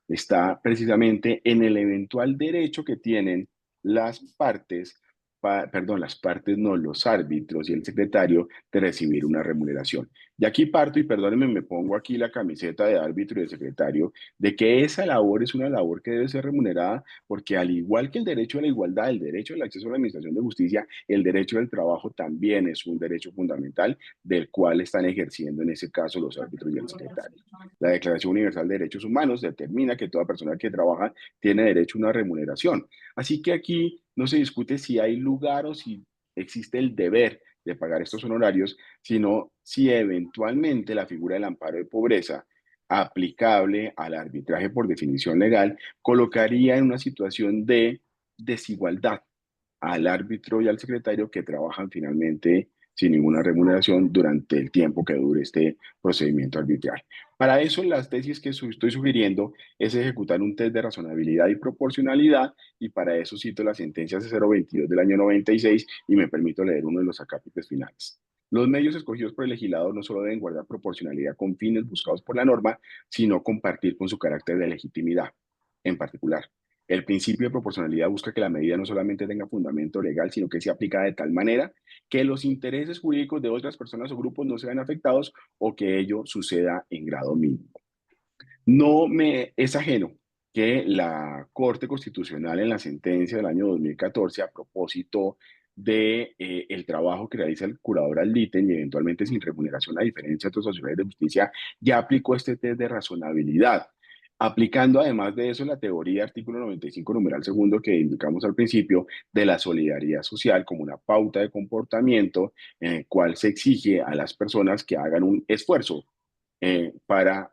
está precisamente en el eventual derecho que tienen las partes, las partes no, los árbitros y el secretario, de recibir una remuneración. Y aquí parto, y perdónenme, me pongo aquí la camiseta de árbitro y de secretario, de que esa labor es una labor que debe ser remunerada, porque al igual que el derecho a la igualdad, el derecho al acceso a la administración de justicia, el derecho del trabajo también es un derecho fundamental del cual están ejerciendo en ese caso los árbitros y el secretario. La Declaración Universal de Derechos Humanos determina que toda persona que trabaja tiene derecho a una remuneración. Así que aquí no se discute si hay lugar o si existe el deber de pagar estos honorarios, sino si eventualmente la figura del amparo de pobreza, aplicable al arbitraje por definición legal, colocaría en una situación de desigualdad al árbitro y al secretario, que trabajan finalmente sin ninguna remuneración durante el tiempo que dure este procedimiento arbitral. Para eso, las tesis que estoy sugiriendo es ejecutar un test de razonabilidad y proporcionalidad, y para eso cito la sentencia C022 del año 96 y me permito leer uno de los acápites finales. Los medios escogidos por el legislador no solo deben guardar proporcionalidad con fines buscados por la norma, sino compartir con su carácter de legitimidad. En particular, el principio de proporcionalidad busca que la medida no solamente tenga fundamento legal, sino que sea aplicada de tal manera que los intereses jurídicos de otras personas o grupos no sean afectados, o que ello suceda en grado mínimo. No me es ajeno que la Corte Constitucional, en la sentencia del año 2014, a propósito de el trabajo que realiza el curador al ítem y eventualmente sin remuneración, a diferencia de otras sociedades de justicia, ya aplicó este test de razonabilidad, aplicando además de eso la teoría artículo 95 numeral segundo que indicamos al principio, de la solidaridad social como una pauta de comportamiento en el cual se exige a las personas que hagan un esfuerzo para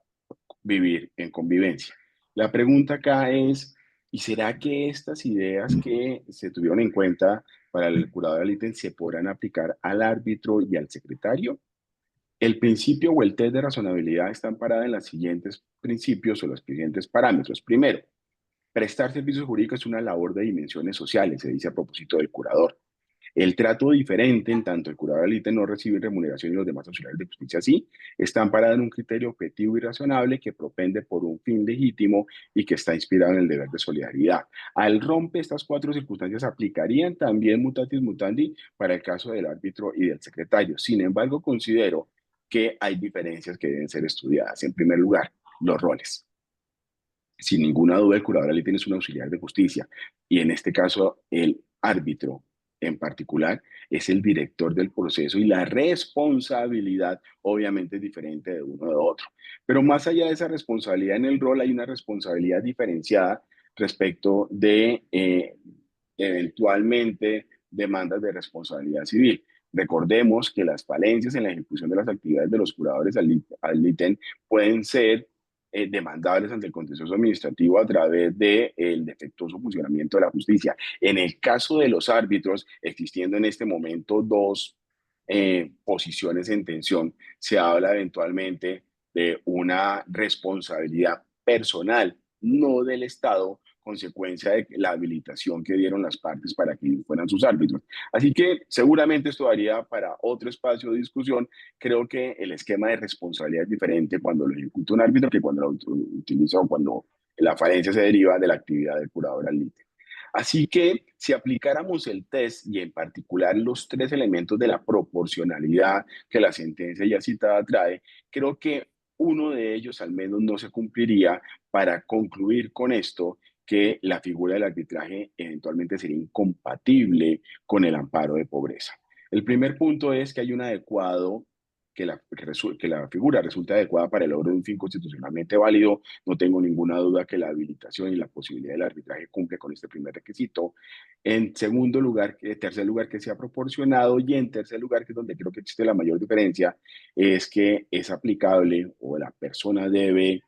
vivir en convivencia. La pregunta acá es, ¿y será que estas ideas que se tuvieron en cuenta para el curador del ítem se podrán aplicar al árbitro y al secretario? El principio o el test de razonabilidad está amparado en los siguientes principios o los siguientes parámetros. Primero, prestar servicios jurídicos es una labor de dimensiones sociales, se dice a propósito del curador. El trato diferente, en tanto el curador al ítem no recibe remuneración y los demás auxiliares de justicia sí, está amparado en un criterio objetivo y razonable que propende por un fin legítimo y que está inspirado en el deber de solidaridad. Al rompe estas cuatro circunstancias, aplicarían también mutatis mutandi para el caso del árbitro y del secretario. Sin embargo, considero que hay diferencias que deben ser estudiadas. En primer lugar, los roles. Sin ninguna duda, el curador al ítem es un auxiliar de justicia, y en este caso el árbitro en particular es el director del proceso, y la responsabilidad obviamente es diferente de uno de otro. Pero más allá de esa responsabilidad en el rol, hay una responsabilidad diferenciada respecto de eventualmente demandas de responsabilidad civil. Recordemos que las falencias en la ejecución de las actividades de los curadores al ítem pueden ser demandables ante el contencioso administrativo a través del defectuoso funcionamiento de la justicia. En el caso de los árbitros, existiendo en este momento dos posiciones en tensión, se habla eventualmente de una responsabilidad personal, no del Estado, consecuencia de la habilitación que dieron las partes para que fueran sus árbitros. Así que seguramente esto daría para otro espacio de discusión. Creo que el esquema de responsabilidad es diferente cuando lo ejecuta un árbitro que cuando lo utiliza o cuando la falencia se deriva de la actividad del curador al límite. Así que si aplicáramos el test y en particular los tres elementos de la proporcionalidad que la sentencia ya citada trae, creo que uno de ellos al menos no se cumpliría para concluir con esto que la figura del arbitraje eventualmente sería incompatible con el amparo de pobreza. El primer punto es que hay un adecuado, que la figura resulta adecuada para el logro de un fin constitucionalmente válido. No tengo ninguna duda que la habilitación y la posibilidad del arbitraje cumple con este primer requisito. En segundo lugar, tercer lugar, que sea proporcionado, y en tercer lugar, que es donde creo que existe la mayor diferencia, es que es aplicable o la persona debe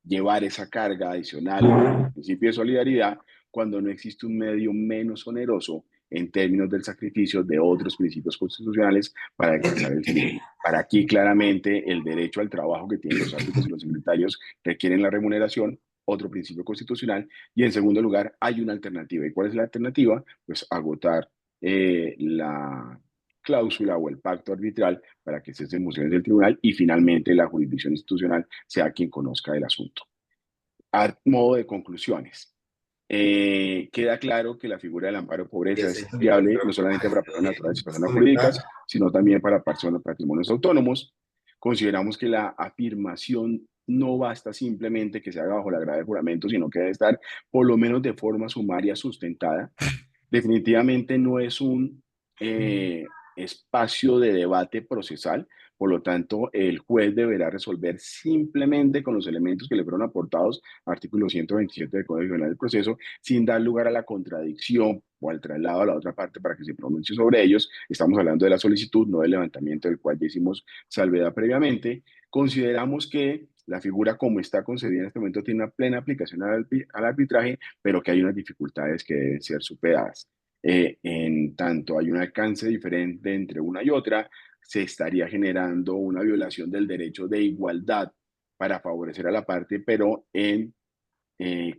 llevar esa carga adicional al principio de solidaridad cuando no existe un medio menos oneroso en términos del sacrificio de otros principios constitucionales para alcanzar el fin. Para aquí claramente el derecho al trabajo que tienen los árbitros y los secretarios requieren la remuneración, otro principio constitucional, y en segundo lugar hay una alternativa. ¿Y cuál es la alternativa? Pues agotar la cláusula o el pacto arbitral para que cesen mociones del tribunal y finalmente la jurisdicción institucional sea quien conozca el asunto. A modo de conclusiones, queda claro que la figura del amparo de pobreza es viable no solamente para personas naturales y personas jurídicas, sino también para personas, patrimonios autónomos. Consideramos que la afirmación no basta simplemente que se haga bajo la grave juramento, sino que debe estar por lo menos de forma sumaria sustentada. Definitivamente no es un espacio de debate procesal, por lo tanto, el juez deberá resolver simplemente con los elementos que le fueron aportados, artículo 127 del Código Penal del Proceso, sin dar lugar a la contradicción o al traslado a la otra parte para que se pronuncie sobre ellos. Estamos hablando de la solicitud, no del levantamiento del cual ya hicimos salvedad previamente. Consideramos que la figura como está concebida en este momento tiene una plena aplicación al arbitraje, pero que hay unas dificultades que deben ser superadas. En tanto hay un alcance diferente entre una y otra, se estaría generando una violación del derecho de igualdad para favorecer a la parte, pero en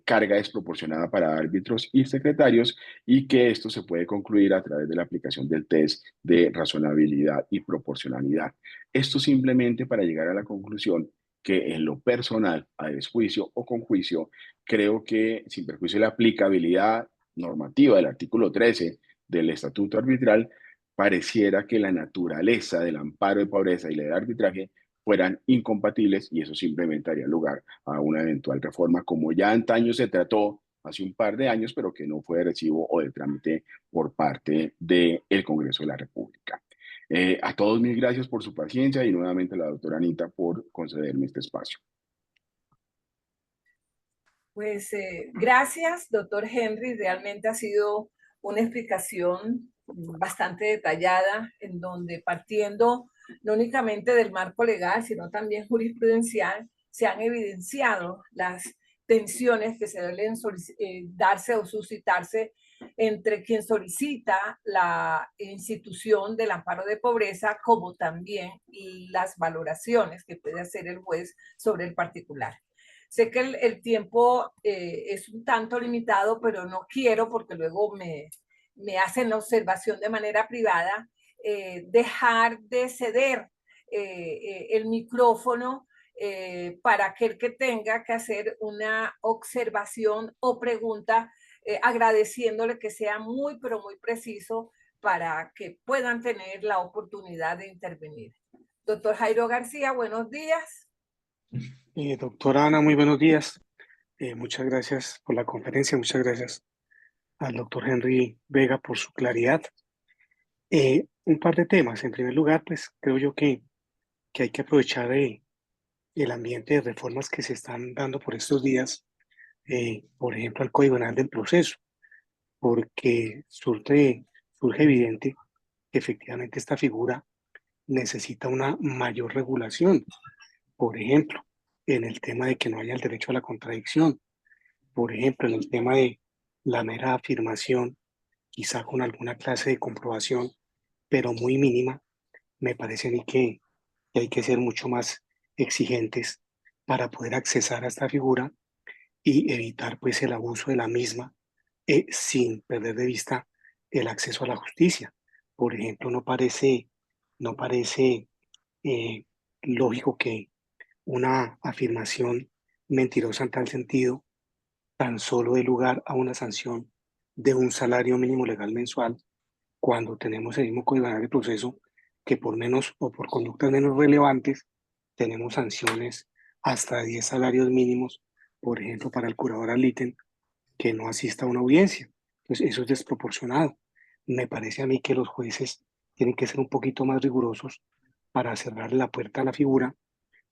carga desproporcionada para árbitros y secretarios, y que esto se puede concluir a través de la aplicación del test de razonabilidad y proporcionalidad. Esto simplemente para llegar a la conclusión que en lo personal, a desjuicio o con juicio, creo que sin perjuicio de la aplicabilidad normativa del artículo 13 del Estatuto Arbitral, pareciera que la naturaleza del amparo de pobreza y la del arbitraje fueran incompatibles, y eso simplemente daría lugar a una eventual reforma, como ya antaño se trató hace un par de años, pero que no fue de recibo o de trámite por parte del Congreso de la República. A todos mil gracias por su paciencia y nuevamente a la doctora Anita por concederme este espacio. Pues gracias, doctor Henry. Realmente ha sido una explicación bastante detallada, en donde partiendo no únicamente del marco legal, sino también jurisprudencial, se han evidenciado las tensiones que se deben darse o suscitarse entre quien solicita la institución del amparo de pobreza, como también y las valoraciones que puede hacer el juez sobre el particular. Sé que el tiempo es un tanto limitado, pero no quiero, porque luego me hacen la observación de manera privada, dejar de ceder el micrófono para aquel que tenga que hacer una observación o pregunta, agradeciéndole que sea muy, pero muy preciso para que puedan tener la oportunidad de intervenir. Doctor Jairo García, buenos días. Doctora Ana, muy buenos días. Muchas gracias por la conferencia, muchas gracias al doctor Henry Vega por su claridad. Un par de temas. En primer lugar, pues creo yo que hay que aprovechar el ambiente de reformas que se están dando por estos días, por ejemplo, al Código Penal del Proceso, porque surge evidente que efectivamente esta figura necesita una mayor regulación. Por ejemplo, en el tema de que no haya el derecho a la contradicción, por ejemplo, en el tema de la mera afirmación, quizá con alguna clase de comprobación, pero muy mínima, me parece a mí que hay que ser mucho más exigentes para poder accesar a esta figura y evitar pues el abuso de la misma sin perder de vista el acceso a la justicia. Por ejemplo, no parece eh, lógico que una afirmación mentirosa en tal sentido tan solo dé lugar a una sanción de un salario mínimo legal mensual cuando tenemos el mismo Código Penal de proceso que por menos o por conductas menos relevantes tenemos sanciones hasta 10 salarios mínimos, por ejemplo, para el curador ad litem que no asista a una audiencia. Entonces, eso es desproporcionado. Me parece a mí que los jueces tienen que ser un poquito más rigurosos para cerrar la puerta a la figura,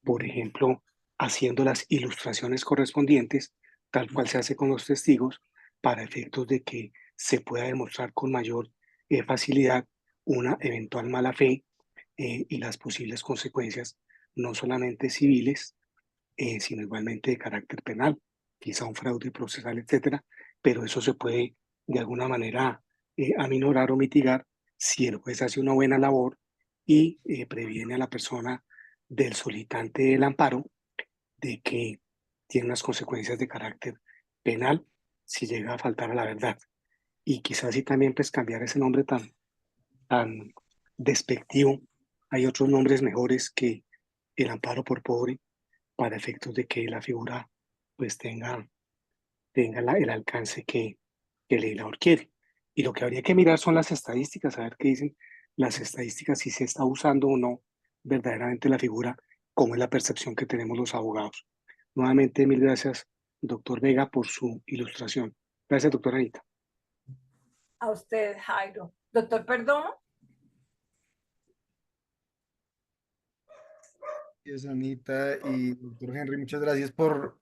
por ejemplo, haciendo las ilustraciones correspondientes, tal cual se hace con los testigos, para efectos de que se pueda demostrar con mayor facilidad una eventual mala fe y las posibles consecuencias, no solamente civiles, sino igualmente de carácter penal, quizá un fraude procesal, etcétera, pero eso se puede de alguna manera aminorar o mitigar si el juez hace una buena labor y previene a la persona del solicitante del amparo de que tiene unas consecuencias de carácter penal si llega a faltar a la verdad. Y quizás sí también pues cambiar ese nombre tan despectivo. Hay otros nombres mejores que el amparo por pobre para efectos de que la figura pues tenga el alcance que el legislador quiere. Y lo que habría que mirar son las estadísticas, a ver qué dicen las estadísticas, si se está usando o no verdaderamente la figura, como es la percepción que tenemos los abogados. Nuevamente, mil gracias, doctor Vega, por su ilustración. Gracias, doctora Anita. A usted, Jairo. Doctor Perdomo. Gracias, Anita y doctor Henry, muchas gracias por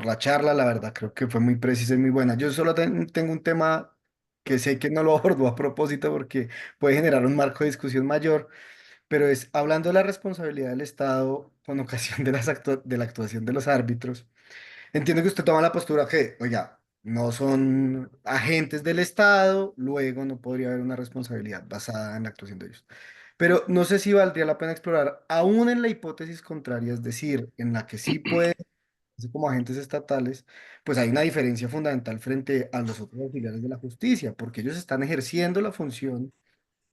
la charla, la verdad, creo que fue muy precisa y muy buena. Yo solo tengo un tema que sé que no lo abordó a propósito porque puede generar un marco de discusión mayor, pero es hablando de la responsabilidad del Estado con ocasión de, de la actuación de los árbitros. Entiendo que usted toma la postura que, oiga, no son agentes del Estado, luego no podría haber una responsabilidad basada en la actuación de ellos. Pero no sé si valdría la pena explorar, aún en la hipótesis contraria, es decir, en la que sí pueden, ser como agentes estatales, pues hay una diferencia fundamental frente a los otros auxiliares de la justicia, porque ellos están ejerciendo la función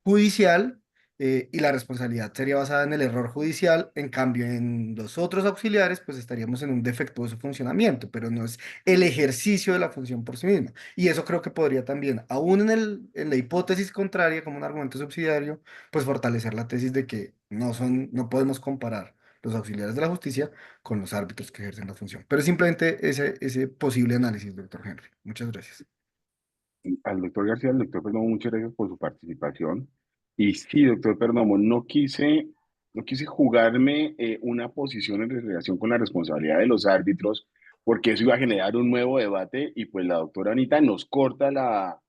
judicial y la responsabilidad sería basada en el error judicial. En cambio, en los otros auxiliares, pues estaríamos en un defectuoso funcionamiento, pero no es el ejercicio de la función por sí misma. Y eso creo que podría también, aún en la hipótesis contraria, como un argumento subsidiario, pues fortalecer la tesis de que no podemos comparar los auxiliares de la justicia con los árbitros que ejercen la función. Pero simplemente ese posible análisis, doctor Henry. Muchas gracias. Al doctor García, al doctor Perdomo, muchas gracias por su participación. Y sí, doctor Perdomo, no quise jugarme una posición en relación con la responsabilidad de los árbitros, porque eso iba a generar un nuevo debate y pues la doctora Anita nos corta la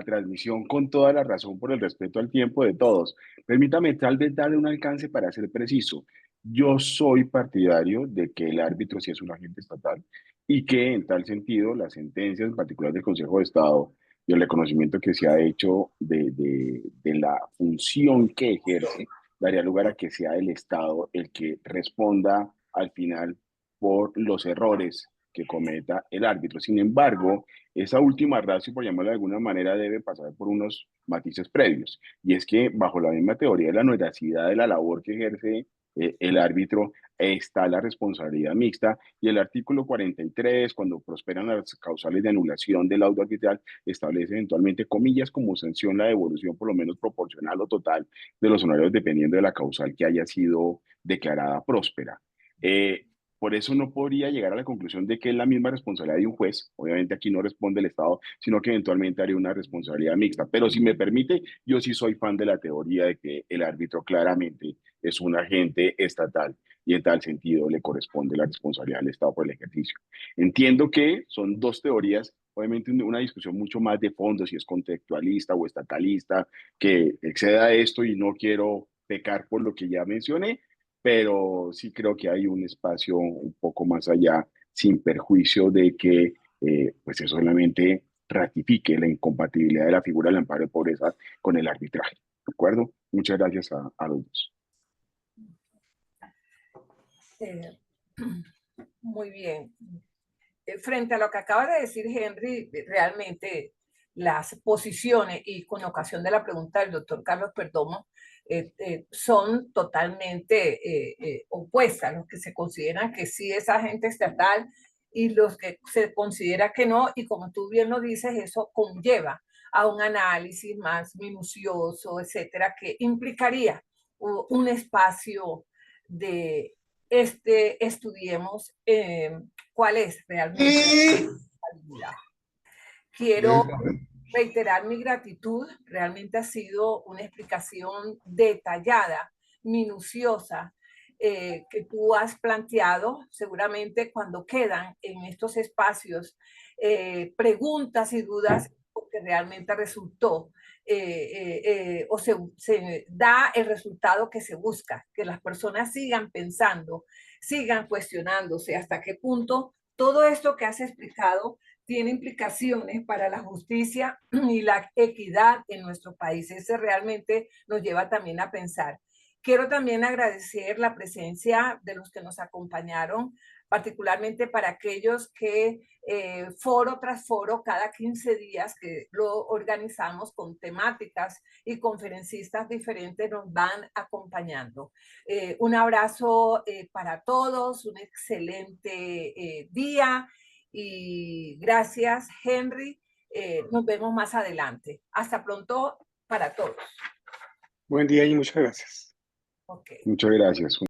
transmisión con toda la razón por el respeto al tiempo de todos. Permítame tal vez darle un alcance para ser preciso. Yo soy partidario de que el árbitro sí es un agente estatal y que en tal sentido las sentencias, en particular del Consejo de Estado, y el reconocimiento que se ha hecho de la función que ejerce, daría lugar a que sea el Estado el que responda al final por los errores que cometa el árbitro. Sin embargo, esa última ratio, por llamarlo de alguna manera, debe pasar por unos matices previos. Y es que bajo la misma teoría de la nulidad de la labor que ejerce el árbitro, está la responsabilidad mixta y el artículo 43, cuando prosperan las causales de anulación del laudo arbitral, establece eventualmente, comillas, como sanción la devolución por lo menos proporcional o total de los honorarios dependiendo de la causal que haya sido declarada próspera. Eh, por eso no podría llegar a la conclusión de que es la misma responsabilidad de un juez. Obviamente aquí no responde el Estado, sino que eventualmente haría una responsabilidad mixta. Pero si me permite, yo sí soy fan de la teoría de que el árbitro claramente es un agente estatal y en tal sentido le corresponde la responsabilidad al Estado por el ejercicio. Entiendo que son dos teorías obviamente una discusión mucho más de fondo, si es contextualista o estatalista, que exceda esto y no quiero pecar por lo que ya mencioné, pero sí creo que hay un espacio un poco más allá, sin perjuicio de que pues eso solamente ratifique la incompatibilidad de la figura del amparo de pobreza con el arbitraje. ¿De acuerdo? Muchas gracias a los dos. Muy bien. Frente a lo que acaba de decir Henry, realmente las posiciones, y con ocasión de la pregunta del doctor Carlos Perdomo, son totalmente opuestas. Los que se consideran que sí es agente estatal y los que se considera que no, y como tú bien lo dices, eso conlleva a un análisis más minucioso, etcétera, que implicaría un espacio de estudiemos cuál es realmente la calidad. Quiero reiterar mi gratitud, realmente ha sido una explicación detallada, minuciosa, que tú has planteado. Seguramente cuando quedan en estos espacios preguntas y dudas, porque realmente resultó o se da el resultado que se busca, que las personas sigan pensando, sigan cuestionándose hasta qué punto todo esto que has explicado tiene implicaciones para la justicia y la equidad en nuestro país. Ese realmente nos lleva también a pensar. Quiero también agradecer la presencia de los que nos acompañaron, particularmente para aquellos que foro tras foro, cada 15 días que lo organizamos con temáticas y conferencistas diferentes, nos van acompañando. Un abrazo para todos, un excelente día y gracias, Henry. Nos vemos más adelante. Hasta pronto para todos. Buen día y muchas gracias. Okay. Muchas gracias.